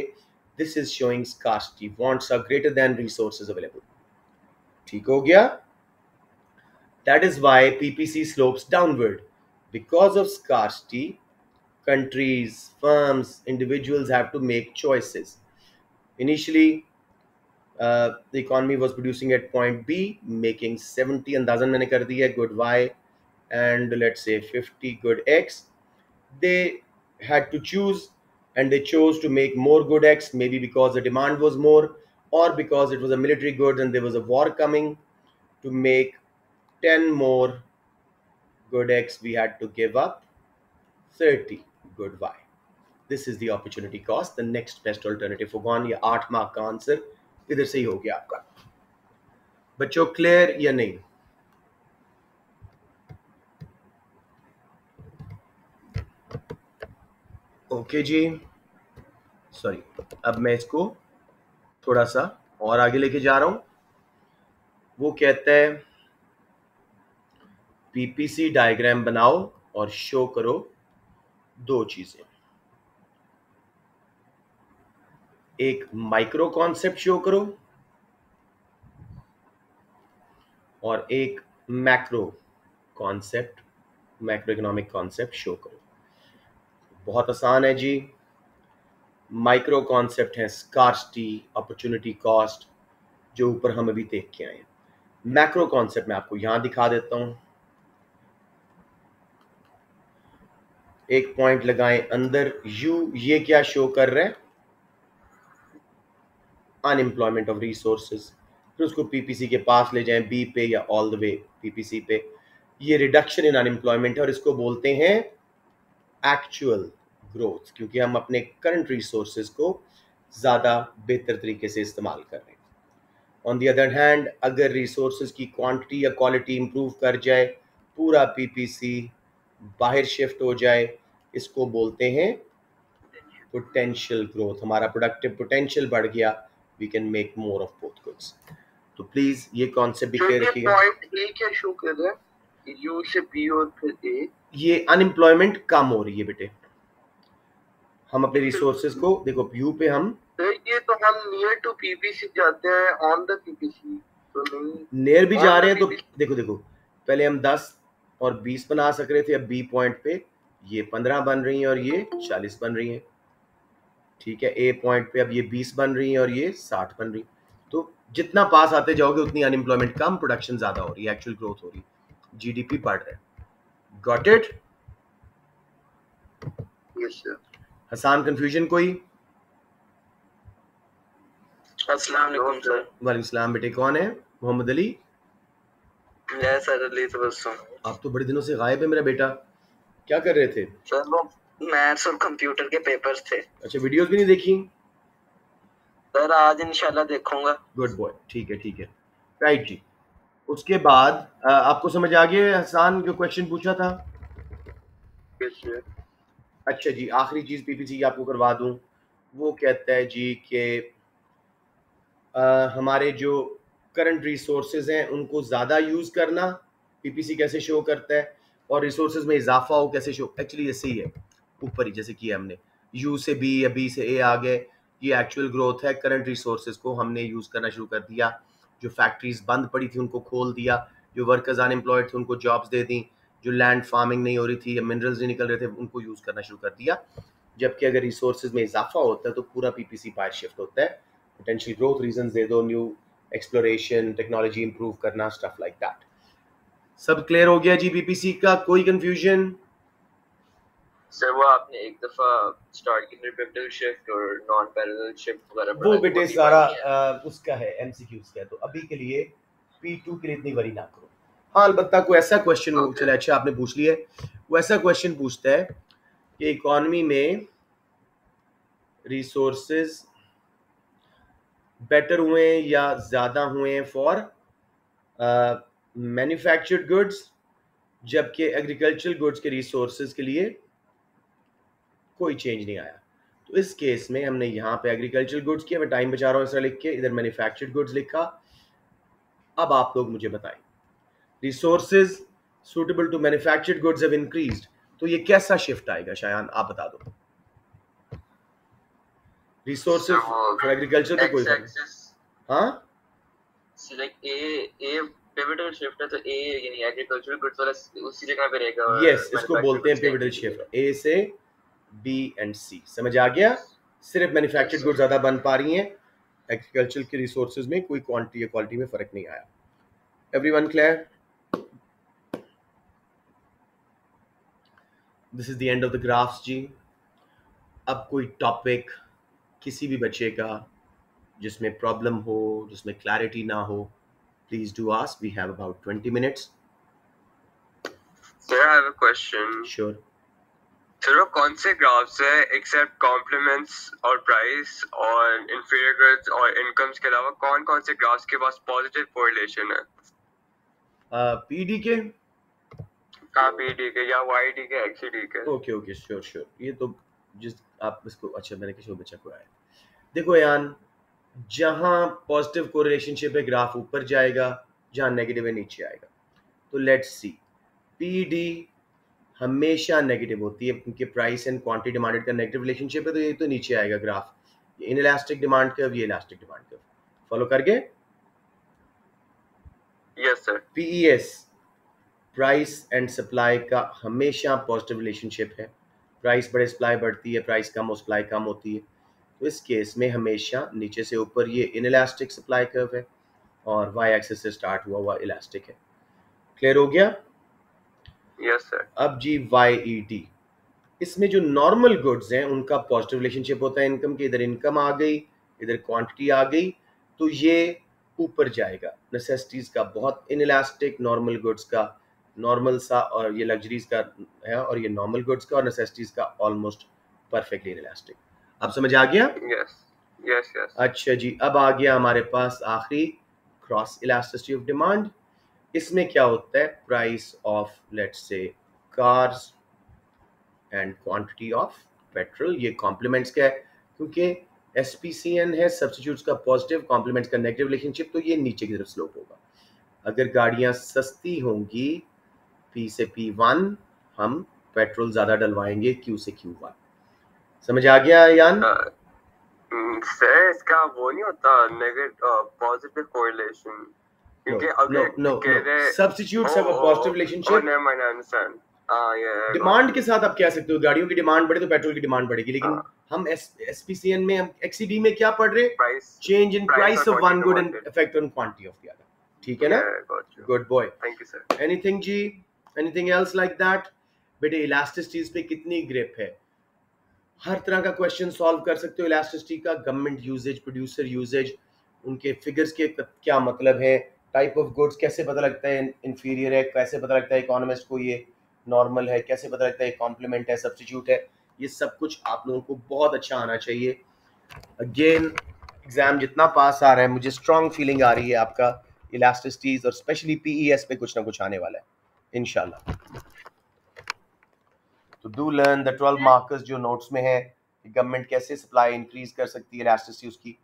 This is showing scarcity. Wants are greater than resources available. ठीक हो गया? That is why PPC slopes downward. Because of scarcity, countries, firms, individuals have to make choices. Initially, the economy was producing at point B, making 70 अंदाज़न मैंने कर दिया good Y and let's say 50 good X. They had to choose, and they chose to make more good X, maybe because the demand was more, or because it was a military good and there was a war coming. To make 10 more good X, we had to give up 30 good Y. This is the opportunity cost, the next best alternative for gone. ये 8 मार्क का आंसर इधर से ही हो गया आपका। बच्चों क्लियर या नहीं? ओके जी, सॉरी, अब मैं इसको थोड़ा सा और आगे लेके जा रहा हूं। वो कहता है पीपीसी डायग्राम बनाओ और शो करो दो चीजें, एक माइक्रो कॉन्सेप्ट शो करो और एक macro concept, macro economic concept show करो। बहुत आसान है जी। माइक्रो कॉन्सेप्ट है स्कार्सिटी, अपॉर्चुनिटी कॉस्ट, जो ऊपर हम अभी देख के आए हैं। मैक्रो कॉन्सेप्ट मैं आपको यहां दिखा देता हूं। एक पॉइंट लगाएं अंदर यू, ये क्या शो कर रहा है? Unemployment of resources. फिर उसको पीपीसी के पास ले जाएं, बी पे या ऑल द वे पीपीसी पे। ये रिडक्शन इन अनएम्प्लॉयमेंट है और इसको बोलते हैं एक्चुअल ग्रोथ, क्योंकि हम अपने करंट रिसोर्सेज को ज़्यादा बेहतर तरीके से इस्तेमाल कर रहे हैं। ऑन द अदर हैंड, अगर रिसोर्सेज की क्वांटिटी या क्वालिटी इंप्रूव कर जाए, पूरा पीपीसी बाहर शिफ्ट हो जाए, इसको बोलते हैं पोटेंशियल ग्रोथ। हमारा प्रोडक्टिव पोटेंशियल बढ़ गया, we can make more of both goods. तो प्लीज ये कॉन्सेप्ट भी क्लियर रखिएगा। पॉइंट ए क्या शो कर रहा है? यू से बी और फिर ए। ये अनएम्प्लॉयमेंट कम हो रही है बेटे। हम अपने रिसोर्सेज को देखो, यू पे हम ये तो हम नियर टू पीपीसी जाते हैं, ऑन द पीपीसी तो नहीं। नियर भी जा रहे हैं। तो देखो देखो, पहले हम 10 और 20 बना सक रहे थे, अब बी पॉइंट पे ये 15 बन रही हैं और ये 40 बन रही हैं। ठीक है, ए पॉइंट पे अब ये 20 बन रही हैं और ये 60 बन रही। तो जितना पास आते जाओगे उतनी अनएम्प्लॉयमेंट कम, प्रोडक्शन ज्यादा हो रही है, एक्चुअल ग्रोथ हो रही है, जीडीपी बढ़ रहा है। Got it? Yes sir. Hasan, confusion कोई? अस्सलाम वालेकुम सर। वालेकुम सलाम। बेटे कौन है? मोहम्मद अली? Yes sir, Ali Tabassum. आप तो बड़े दिनों से गायब है मेरा बेटा, क्या कर रहे थे? सर वो मैथ्स और कंप्यूटर के पेपर्स थे। अच्छा, वीडियोस भी नहीं देखी? सर आज इंशाल्लाह देखूंगा। गुड बॉय, ठीक है ठीक है, राइट जी। उसके बाद आपको समझ आ गया हसान जो क्वेश्चन पूछा था? Yes sir. अच्छा जी, आखिरी चीज पीपीसी आपको करवा दूं। वो कहता है जी कि हमारे जो करंट रिसोर्सेज हैं उनको ज़्यादा यूज़ करना पीपीसी कैसे शो करता है, और रिसोर्सेज में इजाफा हो कैसे शो। एक्चुअली ऐसे ही है, ऊपर ही जैसे किया हमने, यू से बी या बी से ए आ गए, ये एक्चुअल ग्रोथ है। करंट रिसोर्सेज को हमने यूज़ करना शुरू कर दिया, जो फैक्ट्रीज बंद पड़ी थी उनको खोल दिया, जो वर्कर्स अनएम्प्लॉयड थे उनको जॉब्स दे दी, जो लैंड फार्मिंग नहीं हो रही थी या मिनरल्स नहीं निकल रहे थे उनको यूज़ करना शुरू कर दिया। जबकि अगर रिसोर्सेज में इजाफा होता है तो पूरा पीपीसी बाहर शिफ्ट होता है। पोटेंशियल ग्रोथ रीजंस दे दो, न्यू एक्सप्लोरेशन, टेक्नोलॉजी इंप्रूव करना, स्टफ लाइक दैट। सब क्लियर हो गया जी पीपीसी का? कोई कंफ्यूजन? सर वो आपने एक दफा स्टार्ट की रिपिटल शिफ्ट और नॉन पैरेलल शिफ्ट वगैरह वो बेटे सारा उसका है, एमसीक्यूज का है, तो अभी के लिए P2 के लिए इतनी वरी ना करो। हाँ, अलबत्ता कोई ऐसा क्वेश्चन हो, चले अच्छा आपने पूछ लिया, वो ऐसा क्वेश्चन पूछता है कि इकोनॉमी में रिसोर्सेज बेटर हुए या ज़्यादा हुए फॉर मैन्युफैक्चर्ड गुड्स, जबकि एग्रीकल्चरल गुड्स के रिसोर्सेज के लिए कोई चेंज नहीं आया। तो इस केस में हमने यहाँ पे एग्रीकल्चरल गुड्स किया, मैं टाइम बचा रहा हूँ ऐसा लिख के, इधर मैन्युफैक्चर्ड गुड्स लिखा। अब आप लोग मुझे बताएं, resources suitable to manufactured goods have increased, तो ये कैसा शिफ्ट आएगा शायान, आप बता दो। रिसोर्सेज फॉर एग्रीकल्चर तो कोई फर्क नहीं। हाँ like a pivotal shift है, तो A यानी एग्रीकल्चरल गुड्स वाला उसी जगह पे रहेगा। यस, इसको बोलते हैं पिवटल शिफ्ट, ए से बी एंड सी। समझ आ गया? सिर्फ मैन्युफैक्चर्ड गुड्स ज्यादा बन पा रही हैं, एग्रीकल्चर के रिसोर्सेज में कोई क्वांटिटी या क्वालिटी में फर्क नहीं आया। Everyone clear? This is the end of the graphs जी। अब कोई टॉपिक किसी भी बच्चे का जिसमें प्रॉब्लम हो, जिसमें क्लैरिटी ना हो, please do ask, we have about 20 minutes. Sir, I have a question. Sure. Sir वो कौन से ग्राफ्स है एक्सेप्ट कॉम्प्लीमेंट्स और प्राइस और इंफीरियर गुड्स और इनकम्स के अलावा कौन कौन से ग्राफ्स के पास पॉजिटिव कोरिलेशन है? पीडी के, हाँ पीडी के या वाईडी के एक्सडी के? Okay okay sure sure. ये तो जिस आप इसको, अच्छा मैंने किसी बच्चा को आया, देखो यान, जहां पॉजिटिव कोरिलेशनशिप है ग्राफ ऊपर जाएगा, जहां नेगेटिव है नीचे आएगा। तो लेट्स सी, पीडी हमेशा नेगेटिव होती है क्योंकि प्राइस एंड क्वांटिटी डिमांडेड का नेगेटिव रिलेशनशिप है, तो ये तो नीचे आएगा ग्राफ। ये इनइलास्टिक डिमांड कर्व, ये इलास्टिक डिमांड कर्व, फॉलो कर गए? Yes sir. PES price and supply का हमेशा पॉजिटिव रिलेशनशिप है, प्राइस बढ़े सप्लाई बढ़ती है, प्राइस कम हो सप्लाई कम होती है। तो इस केस में हमेशा नीचे से ऊपर ये इनइलास्टिक सप्लाई कर्व है और वाई एक्सिस से स्टार्ट हुआ इलास्टिक है। क्लियर हो गया? Yes sir. अब जी YED, इसमें जो नॉर्मल गुड्स हैं उनका पॉजिटिव रिलेशनशिप होता है इनकम के, इधर इनकम आ गई, इधर क्वांटिटी आ गई, तो ये ऊपर जाएगा। नेसेसिटीज का बहुत इनइलास्टिक, नॉर्मल गुड्स का नॉर्मल सा, और ये लग्जरीज का है, और ये नॉर्मल गुड्स का और नेसेसिटीज का ऑलमोस्ट परफेक्टली इनइलास्टिक। अब समझ आ गया? Yes yes yes. अच्छा जी, अब आ गया हमारे पास आखिरी, क्रॉस इलास्टिसिटी ऑफ डिमांड। इसमें क्या होता है, प्राइस ऑफ लेट्स से cars and quantity of petrol, ये कॉम्प्लीमेंट्स का है क्योंकि SPCN है, सब्स्टिट्यूट्स का पॉजिटिव, कॉम्प्लीमेंट्स का नेगेटिव रिलेशनशिप, तो ये नीचे की तरफ स्लोप होगा। अगर गाड़ियां सस्ती होंगी P से P1, हम पेट्रोल ज्यादा डलवाएंगे Q से Q1। समझ आ गया यान? सर इसका वो नहीं होता नेगेटिव पॉजिटिव कोरिलेशन, क्योंकि अगर substitutes have a positive relationship. Never mind, I understand. Demand के साथ आप कह सकते हो गाड़ियों की डिमांड बढ़े तो पेट्रोल की डिमांड बढ़ेगी, लेकिन हम SPCN में, हम XCD में क्या पढ़ रहे, change in price of one good and effect on quantity of the other. ठीक है ना? Good boy, thank you sir. Anything जी, एनीथिंग एल्स लाइक दैट? बेटे इलास्टिसिटीज पे कितनी ग्रिप है, हर तरह का क्वेश्चन सॉल्व कर सकते हो इलास्टिसिटी का, गवर्नमेंट यूजेज, प्रोड्यूसर यूजेज, उनके फिगर्स के क्या मतलब है, टाइप ऑफ गुड्स कैसे पता लगता है इंफीरियर है, कैसे पता लगता है इकोनॉमिस्ट को ये नॉर्मल है, कैसे पता लगता है कॉम्प्लीमेंट है, सब्स्टिट्यूट है, ये सब कुछ आप लोगों को बहुत अच्छा आना चाहिए। अगेन एग्जाम जितना पास आ रहा है, मुझे स्ट्रॉन्ग फीलिंग आ रही है आपका इलास्टिसिटीज और स्पेशली PES पे कुछ ना कुछ आने वाला है इंशाल्लाह। तो डू लर्न द 12 मार्कर्स जो नोट्स में है, गवर्नमेंट कैसे सप्लाई इंक्रीज कर सकती है इलास्टिसिटी उसकी।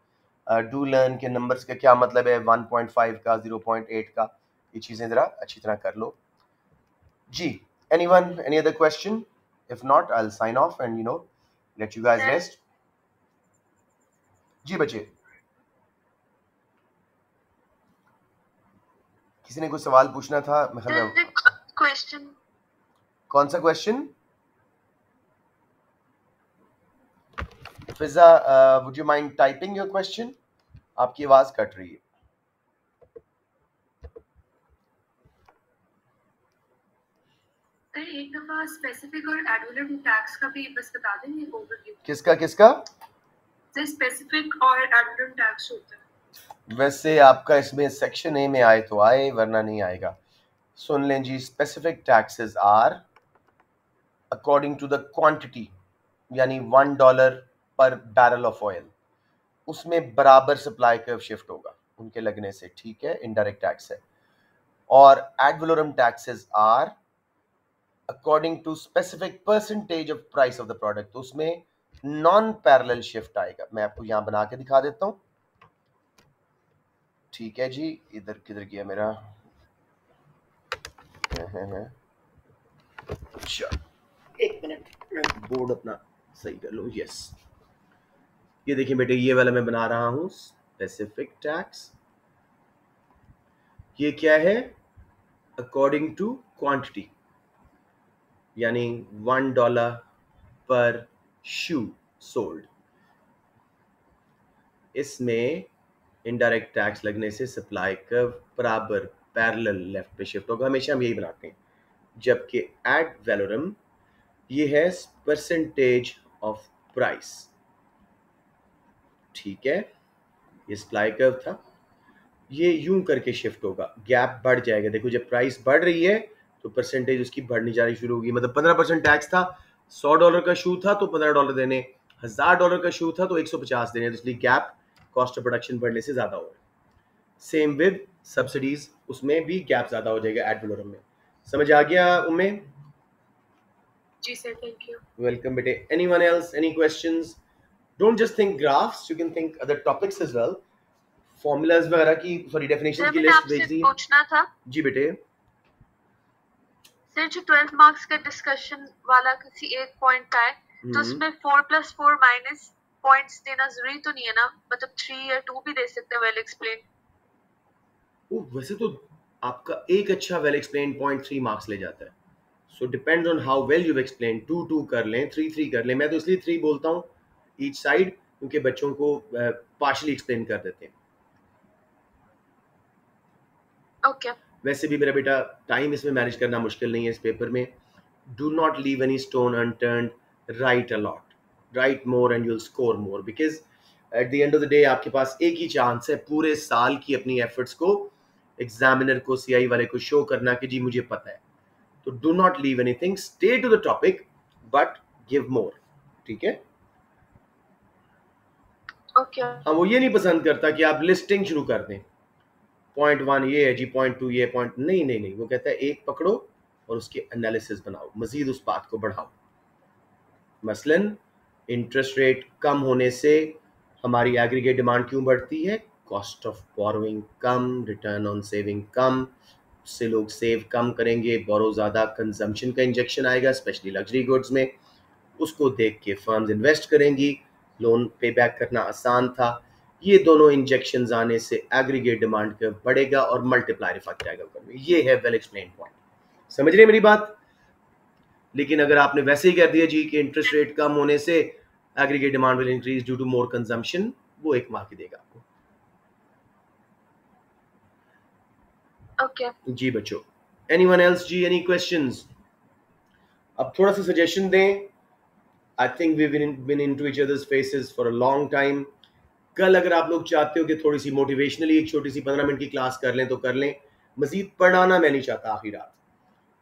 डू लर्न के नंबर्स का क्या मतलब है, 1.5 का, 0.8 का, ये चीज़ें ज़रा अच्छी तरह कर लो जी। Anyone, any other question? If not, I'll sign off and let you guys rest. जी बच्चे, किसी ने कुछ सवाल पूछना था? क्वेश्चन। कौन सा question? Fiza, would you mind typing your question? आपकी आवाज कट रही है। एक दफा स्पेसिफिक और एडुलम टैक्स का भी बस बता देंगे ओवरव्यू। किसका? स्पेसिफिक और एडुलम टैक्स होता है। वैसे आपका इसमें सेक्शन ए में आए तो आए, वरना नहीं आएगा। सुन लें जी, specific taxes are according to the quantity, यानी $1 पर बैरल ऑफ ऑयल। उसमें बराबर सप्लाई कर्व शिफ्ट होगा उनके लगने से, ठीक है, इनडायरेक्ट टैक्स है। और ad valorem taxes are according to specific percentage of price of the product, तो उसमें नॉन पैरेलल शिफ्ट आएगा। मैं आपको यहां बना के दिखा देता हूं, ठीक है जी। इधर किधर गया मेरा, अच्छा एक मिनट मैं बोर्ड अपना सही कर लूं। यस, ये देखिए बेटे, ये वाला मैं बना रहा हूं स्पेसिफिक टैक्स। ये क्या है, अकॉर्डिंग टू क्वांटिटी, यानी $1 पर शू सोल्ड। इसमें इनडायरेक्ट टैक्स लगने से सप्लाई कर्व बराबर पैरेलल लेफ्ट पे शिफ्ट होगा, हमेशा हम यही बनाते हैं। जबकि एड वैलोरम ये है परसेंटेज ऑफ प्राइस, ठीक है। ये सप्लाई कर्व था, ये यूं करके शिफ्ट होगा, गैप बढ़ जाएगा। देखो जब प्राइस बढ़ रही है तो परसेंटेज उसकी बढ़नी जानी शुरू होगी। मतलब 15% टैक्स था, $100 का शू था तो $15 देने, $1000 का शू था तो 150 देने, तो इसलिए गैप कॉस्ट ऑफ प्रोडक्शन बढ़ने से ज्यादा होगा। सेम विद सब्सिडीज, उसमें भी गैप ज्यादा हो जाएगा एड वैलोरम में। समझ आ गया उम्मे? जी सर, थैंक यू। वेलकम बेटे। Anyone else, any questions? Don't just think graphs, you can think other topics as well. Formulas वगैरह की, सॉरी डेफिनेशंस की लिस्ट भेज दी। पूछना था जी बेटे। सर, जो 12 मार्क्स का डिस्कशन वाला किसी एक पॉइंट का है, तो उसमें 4+4 माइनस पॉइंट्स देना जरूरी तो नहीं है ना? मतलब 3 या 2 भी दे सकते हैं वेल एक्सप्लेन। वैसे तो आपका एक अच्छा वेल एक्सप्लेन पॉइंट 3 मार्क्स ले जाता है। So depends on how well you explain. 2 कर लें, 3 कर लें। मैं तो इसलिए 3 बोलता हूँ ईच साइड, क्योंकि बच्चों को पार्शली एक्सप्लेन कर देते हैं। ओके। वैसे भी मेरा बेटा टाइम इसमें मैनेज करना मुश्किल नहीं है इस पेपर में। Do not leave any stone unturned, right a lot, right more and you'll score more, because at the end of the day आपके पास एक ही चांस है पूरे साल की अपनी एफर्ट्स को एग्जामिनर को, सीआई वाले को शो करना कि जी मुझे पता है। तो do not leave anything, stay to the topic but give more, ठीक है। ओके। हाँ, वो ये नहीं पसंद करता कि आप लिस्टिंग शुरू कर दें, पॉइंट 1 ये है जी, पॉइंट 2 ये, पॉइंट नहीं, वो कहता है एक पकड़ो और उसके एनालिसिस बनाओ, मजीद उस बात को बढ़ाओ। मसलन इंटरेस्ट रेट कम होने से हमारी एग्रीगेट डिमांड क्यों बढ़ती है? कॉस्ट ऑफ बोरोइंग कम, रिटर्न ऑन सेविंग कम, उससे लोग सेव कम करेंगे, बोरो ज़्यादा, कंजम्पशन का इंजेक्शन आएगा स्पेशली लग्जरी गुड्स में, उसको देख के फर्म्स इन्वेस्ट करेंगी, लोन पे बैक करना आसान था। ये दोनों इंजेक्शंस आने से एग्रीगेट डिमांड कर्व बढ़ेगा और मल्टीप्लायर इफेक्ट आएगा ऊपर में। ये है वेल एक्सप्लेन पॉइंट, समझ रहे मेरी बात? लेकिन अगर आपने वैसे ही कह दिया जी कि इंटरेस्ट रेट कम होने से aggregate demand will increase due to more consumption, वो 1 मार्क ही देगा आपको। ओके जी बच्चों, एनीवन एल्स जी, एनी क्वेश्चंस? अब थोड़ा सा सजेशन दें। I think we been into each others faces for a long time. कल अगर आप लोग चाहते हो कि थोड़ी सी मोटिवेशनली एक छोटी सी 15 मिनट की क्लास कर लें तो कर लें। मजीद पढ़ाना मैं नहीं चाहता आखिरी रात,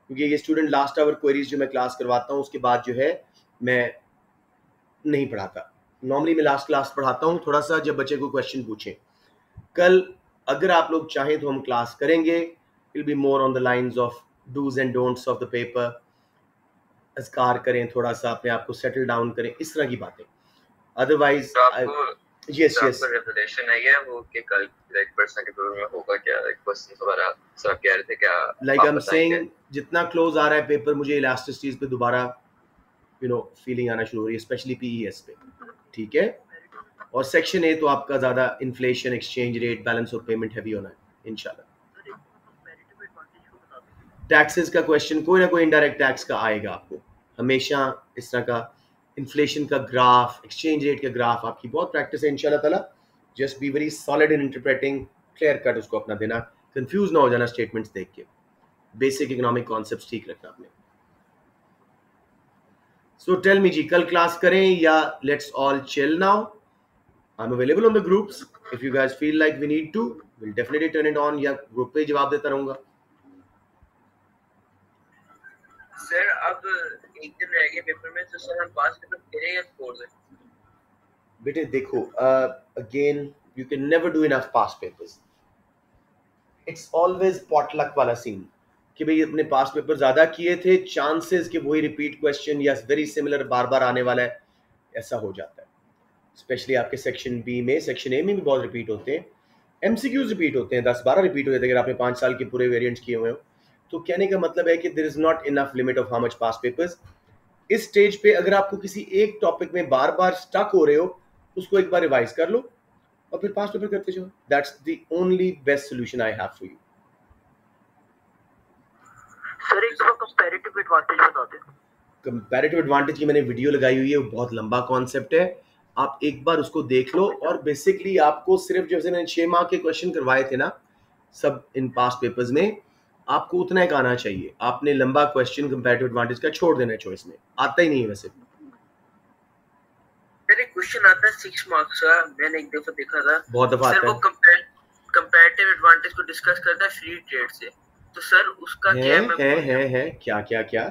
क्योंकि ये स्टूडेंट लास्ट आवर क्वेरीज जो मैं क्लास करवाता हूँ उसके बाद जो है मैं नहीं पढ़ाता। नॉर्मली मैं लास्ट क्लास पढ़ाता हूँ थोड़ा सा, जब बच्चे को क्वेश्चन पूछें। कल अगर आप लोग चाहें तो हम क्लास करेंगे, will be more on the lines of do's and don'ts of the paper. अज़कार करें, थोड़ा सा अपने आप को सेटल डाउन करें, इस तरह की बातें। अदरवाइज यस रेवलेशन है ये वो कि कल लाइक पर्सनल के पेपर में होगा क्या, लाइक क्वेश्चंस वगैरह सब कह रहे थे क्या? लाइक आई एम सेइंग जितना क्लोज आ रहा है पेपर, मुझे इलास्टिसिटीज पे दोबारा फीलिंग आना शुरू हो रही है, स्पेशली पीईएस पे, ठीक है। और सेक्शन ए तो आपका ज्यादा इन्फ्लेशन, एक्सचेंज रेट, बैलेंस और पेमेंट हैवी होना है इंशाल्लाह। टैक्सेस का क्वेश्चन कोई ना कोई इनडायरेक्ट टैक्स का आएगा आपको हमेशा, इस तरह का इन्फ्लेशन का ग्राफ, एक्सचेंज रेट का ग्राफ, आपकी बहुत प्रैक्टिस है इंशाल्लाह ताला। Just be very solid in interpreting, clear cut उसको अपना देना, कंफ्यूज ना हो जाना स्टेटमेंट्स देख के, बेसिक इकोनॉमिक कॉन्सेप्ट्स ठीक रखना आपने। सो टेल मी जी, कल क्लास करें या let's all chill now? I am available on the groups, if you guys feel like we need to, will definitely turn it on, या ग्रुप पे जवाब देता रहूंगा। सर अब एक दिन रह गया पेपर में, तो सर हम पास पेपर करें या छोड़ दें? बेटे देखो, again you can never do enough past papers. It's always potluck वाला सीन कि भाई अपने पास्ट पेपर ज्यादा किए थे, चांसेस कि वही रिपीट क्वेश्चन या वेरी सिमिलर बार बार आने वाला है, ऐसा हो जाता है. स्पेशली आपके सेक्शन बी में, सेक्शन ए में भी बहुत रिपीट होते हैं. एमसीक्यूज रिपीट होते हैं, 10-12 रिपीट हो जाते हैं अगर आपने 5 साल के पूरे वेरिएंट्स किए हुए हो. तो कहने का मतलब है कि there is not enough limit of how much past papers. इस स्टेज पे अगर आपको किसी एक टॉपिक में बार बार स्टक हो रहे हो, उसको एक बार रिवाइज कर लो और फिर पास्ट पेपर करते जाओ. That's the only best solution I have for you. Sir एक दफा कंपैरेटिव एडवांटेज बता दें. कंपैरेटिव एडवांटेज की मैंने वीडियो लगाई हुई है, वो बहुत लंबा कॉन्सेप्ट है, आप एक बार उसको देख लो. और बेसिकली आपको सिर्फ जैसे मैंने 6 मार्क के क्वेश्चन करवाए थे ना सब इन पास्ट पेपर्स में, आपको उतना एक आना चाहिए. आपने लंबा क्वेश्चन कंपैरेटिव एडवांटेज का छोड़ देना है चॉइस में, आता ही नहीं है वैसे. मेरे क्वेश्चन आता है 6 मार्क्स का, मैंने एक दफा देखा था, बहुत दफा आता सर वो है. कंपैरेटिव एडवांटेज को डिस्कस करता है फ्री ट्रेड से. तो सर उसका क्या है क्या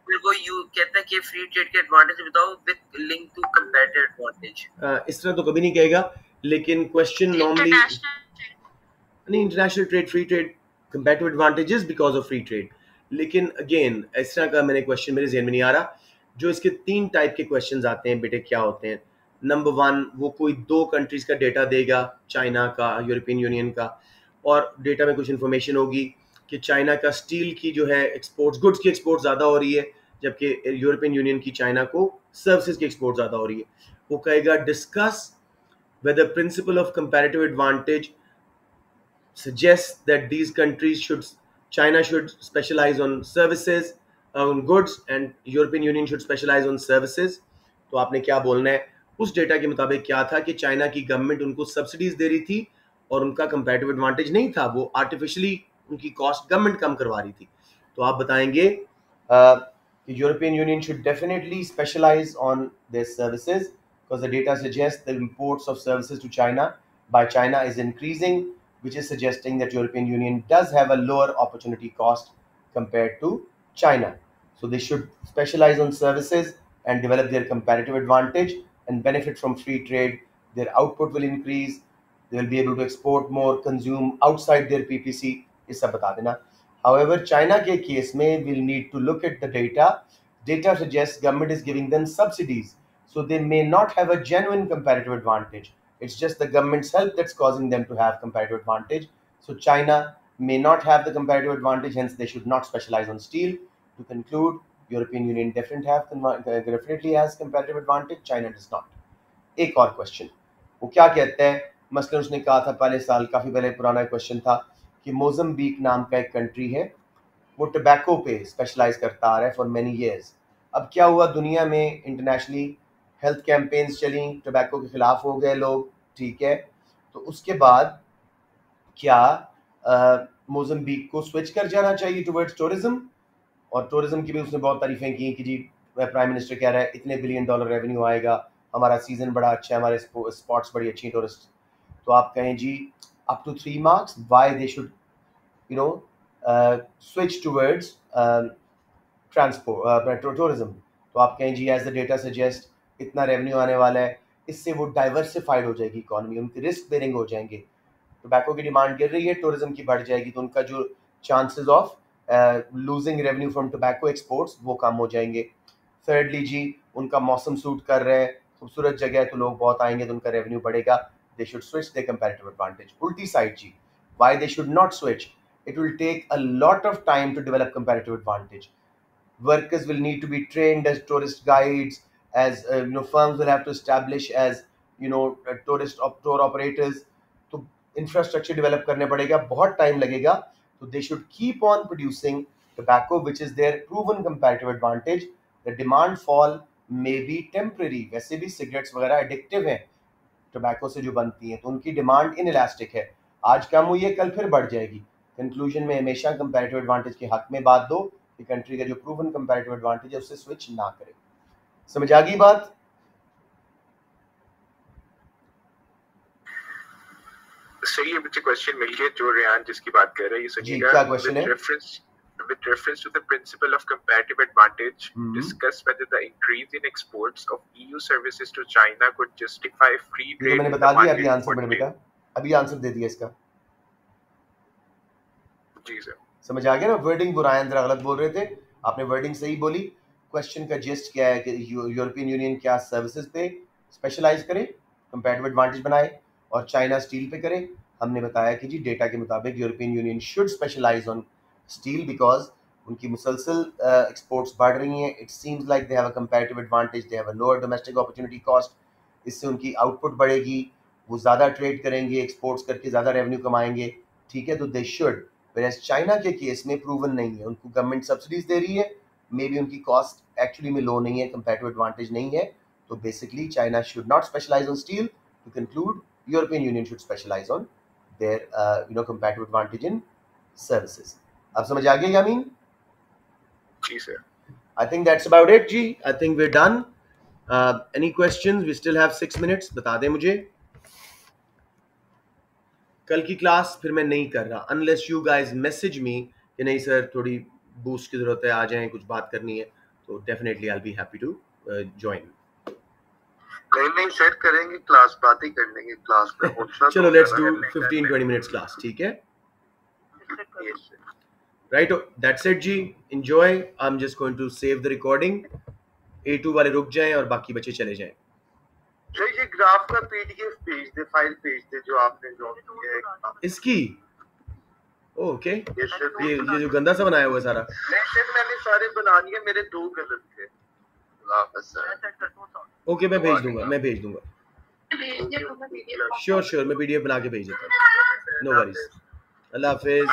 फिर वो यू कहता है कि फ्री ट्रेड के एडवांटेज बताओ with link to comparative advantage. इस तरह तो कभी नहीं कहेगा, लेकिन क्वेश्चन नॉर्मली नहीं, international trade, free trade, comparative advantages because of free trade. लेकिन अगेन इस तरह का मैंने क्वेश्चन मेरे जहन में नहीं आ रहा. जो इसके 3 टाइप के क्वेश्चंस आते हैं बेटे, क्या होते हैं. नंबर 1, वो कोई 2 कंट्रीज का डेटा देगा, चाइना का, यूरोपियन यूनियन का, और डेटा में कुछ इन्फॉर्मेशन होगी कि चाइना का स्टील की जो है एक्सपोर्ट्स, गुड्स की एक्सपोर्ट ज़्यादा हो रही है, जबकि यूरोपियन यूनियन की चाइना को सर्विसेज की एक्सपोर्ट ज़्यादा हो रही है. वो कहेगा discuss whether principle of comparative advantage suggests that these countries should, China should specialize on services, on goods, and European Union should specialize on services. तो आपने क्या बोलना है, उस डेटा के मुताबिक क्या था कि चाइना की गवर्नमेंट उनको सब्सिडीज दे रही थी और उनका कंपैरेटिव एडवांटेज नहीं था, वो आर्टिफिशियली उनकी कॉस्ट गवर्नमेंट कम करवा रही थी. तो आप बताएंगे कि European Union should definitely specialise on their services because the data suggests the imports of services to China by China is increasing, which is suggesting that European Union does have a lower opportunity cost compared to China. So they should specialize on services and develop their comparative advantage and benefit from free trade. Their output will increase. They will be able to export more, consume outside their PPC. ये सब बता देना. However, China के केस में we'll need to look at the data. Data suggests government is giving them subsidies. So they may not have a genuine comparative advantage. It's just the government's help that's causing them to have comparative advantage. So China may not have the comparative advantage, hence they should not specialize on steel. To conclude, European Union definitely has comparative advantage, China does not. एक और क्वेश्चन, वो क्या कहता है, मसलन उसने कहा था पहले साल, काफ़ी पहले पुराना क्वेश्चन था कि मोज़म्बिक नाम का एक कंट्री है, वो टबैको पे स्पेशलाइज करता आ रहा है फॉर मैनी ईयर्स. अब क्या हुआ, दुनिया में इंटरनेशनली हेल्थ कैंपेन्स चली, टोबैको के खिलाफ हो गए लोग, ठीक है. तो उसके बाद क्या मोज़म्बिक को स्विच कर जाना चाहिए टुवर्ड्स टूरिज्म. और टूरिज्म की भी उसने बहुत तारीफें की कि जी प्राइम मिनिस्टर कह रहा है इतने $1 बिलियन रेवेन्यू आएगा, हमारा सीजन बड़ा अच्छा है, हमारे स्पॉट्स बड़ी अच्छी टूरिस्ट. तो आप कहें जी up to 3 marks why they should switch towards transport tourism. तो आप कहें जी एज द डेटा सजेस्ट इतना रेवेन्यू आने वाला है, इससे वो डाइवर्सिफाइड हो जाएगी इकोनॉमी, उनकी रिस्क बेरिंग हो जाएंगे. टोबैको की डिमांड गिर रही है, टूरिज्म की बढ़ जाएगी, तो उनका जो chances of losing revenue from tobacco exports वो कम हो जाएंगे. थर्डली जी उनका मौसम सूट कर रहा है, खूबसूरत जगह है तो लोग बहुत आएंगे तो उनका रेवेन्यू बढ़ेगा. They should switch the comparative advantage. उल्टी साइड जी, why they should not switch, it will take a lot of time to develop comparative advantage. Workers will need to be trained as tourist guides, as firms will have to establish as tour operators. तो infrastructure develop करने पड़ेगा, बहुत time लगेगा. So they should keep on producing tobacco, which is their proven comparative advantage. The demand fall may be temporary. वैसे भी cigarettes वगैरह addictive हैं tobacco से जो बनती हैं, तो उनकी demand inelastic है. आज कम हुई है, कल फिर बढ़ जाएगी. कंक्लूजन में हमेशा कंपैरेटिव एडवांटेज के हक में बात दो कि कंट्री का जो प्रूवन कंपैरेटिव एडवांटेज है उससे स्विच ना करें. समझ आ गई बात? सही है, मुझे क्वेश्चन मिल गया जो रेहान जिसकी बात कर रहे हैं. ये जी क्या क्वेश्चन है? with reference to the principle of comparative advantage, Mhm. discuss whether the increase in exports of EU services to China could justify free ये तो trade मैंने in बता the दिया अभी market आंसर for बड़े trade. बेटा, अभी आंसर दे दिया इसका, जी सर. समझ आ गया ना? वर्डिंग बुरायन जरा गलत बोल रहे थे, आपने वर्डिंग सही बोली. क्वेश्चन का जिस्ट क्या है कि यूरोपियन यूनियन क्या सर्विसेज पे स्पेशलाइज करे, कंपैरेटिव एडवांटेज बनाए, और चाइना स्टील पे करे. हमने बताया कि जी डेटा के मुताबिक European Union should specialise on steel because उनकी मुसलसल एक्सपोर्ट्स बढ़ रही हैं. It seems like they have a comparative advantage, they have a lower domestic opportunity cost. इससे उनकी आउटपुट बढ़ेगी, वो ज़्यादा ट्रेड करेंगे, एक्सपोर्ट्स करके ज़्यादा रेवेन्यू कमाएंगे. ठीक है, तो दे शुड. Whereas चाइना के केस में प्रूवन नहीं है, उनको गवर्नमेंट सब्सिडीज दे रही है, मे बी उनकी कॉस्ट एक्चुअली में लो नहीं है, कंपैरेटिव एडवांटेज नहीं है. तो basically China should not specialise on steel. To conclude, European Union should specialise on their comparative advantage in services. अब समझ आ गया यामीन? जी sir. I think that's about it जी. I think we're done. Any questions? We still have 6 minutes. बता दें मुझे. कल की क्लास फिर मैं नहीं कर रहा unless you guys message me कि नहीं सर थोड़ी बूस्ट की जरूरत है, आ जाएं, कुछ बात करनी है, तो definitely I'll be happy to join. नहीं सर, करेंगे क्लास, बात ही करने की क्लास में. चलो let's do 15-20 minutes class. ठीक है? Right, that's it ji. Enjoy. I'm just going to save the recording. A2 वाले रुक जाएं और बाकी बच्चे चले जाएं. सर ये ग्राफ का पीडीएफ भेज दे, फाइल भेज दे जो आपने ड्रॉ किया है इसकी. ओके, ये जो गंदा सा बनाया हुआ है सारा. नहीं सर, मैंने सारे बना लिए, मेरे 2 गलत थे. ओके, मैं भेज दूंगा. श्योर मैं पीडीएफ बना के भेज देता हूँ. No worries. अल्लाह हाफिज.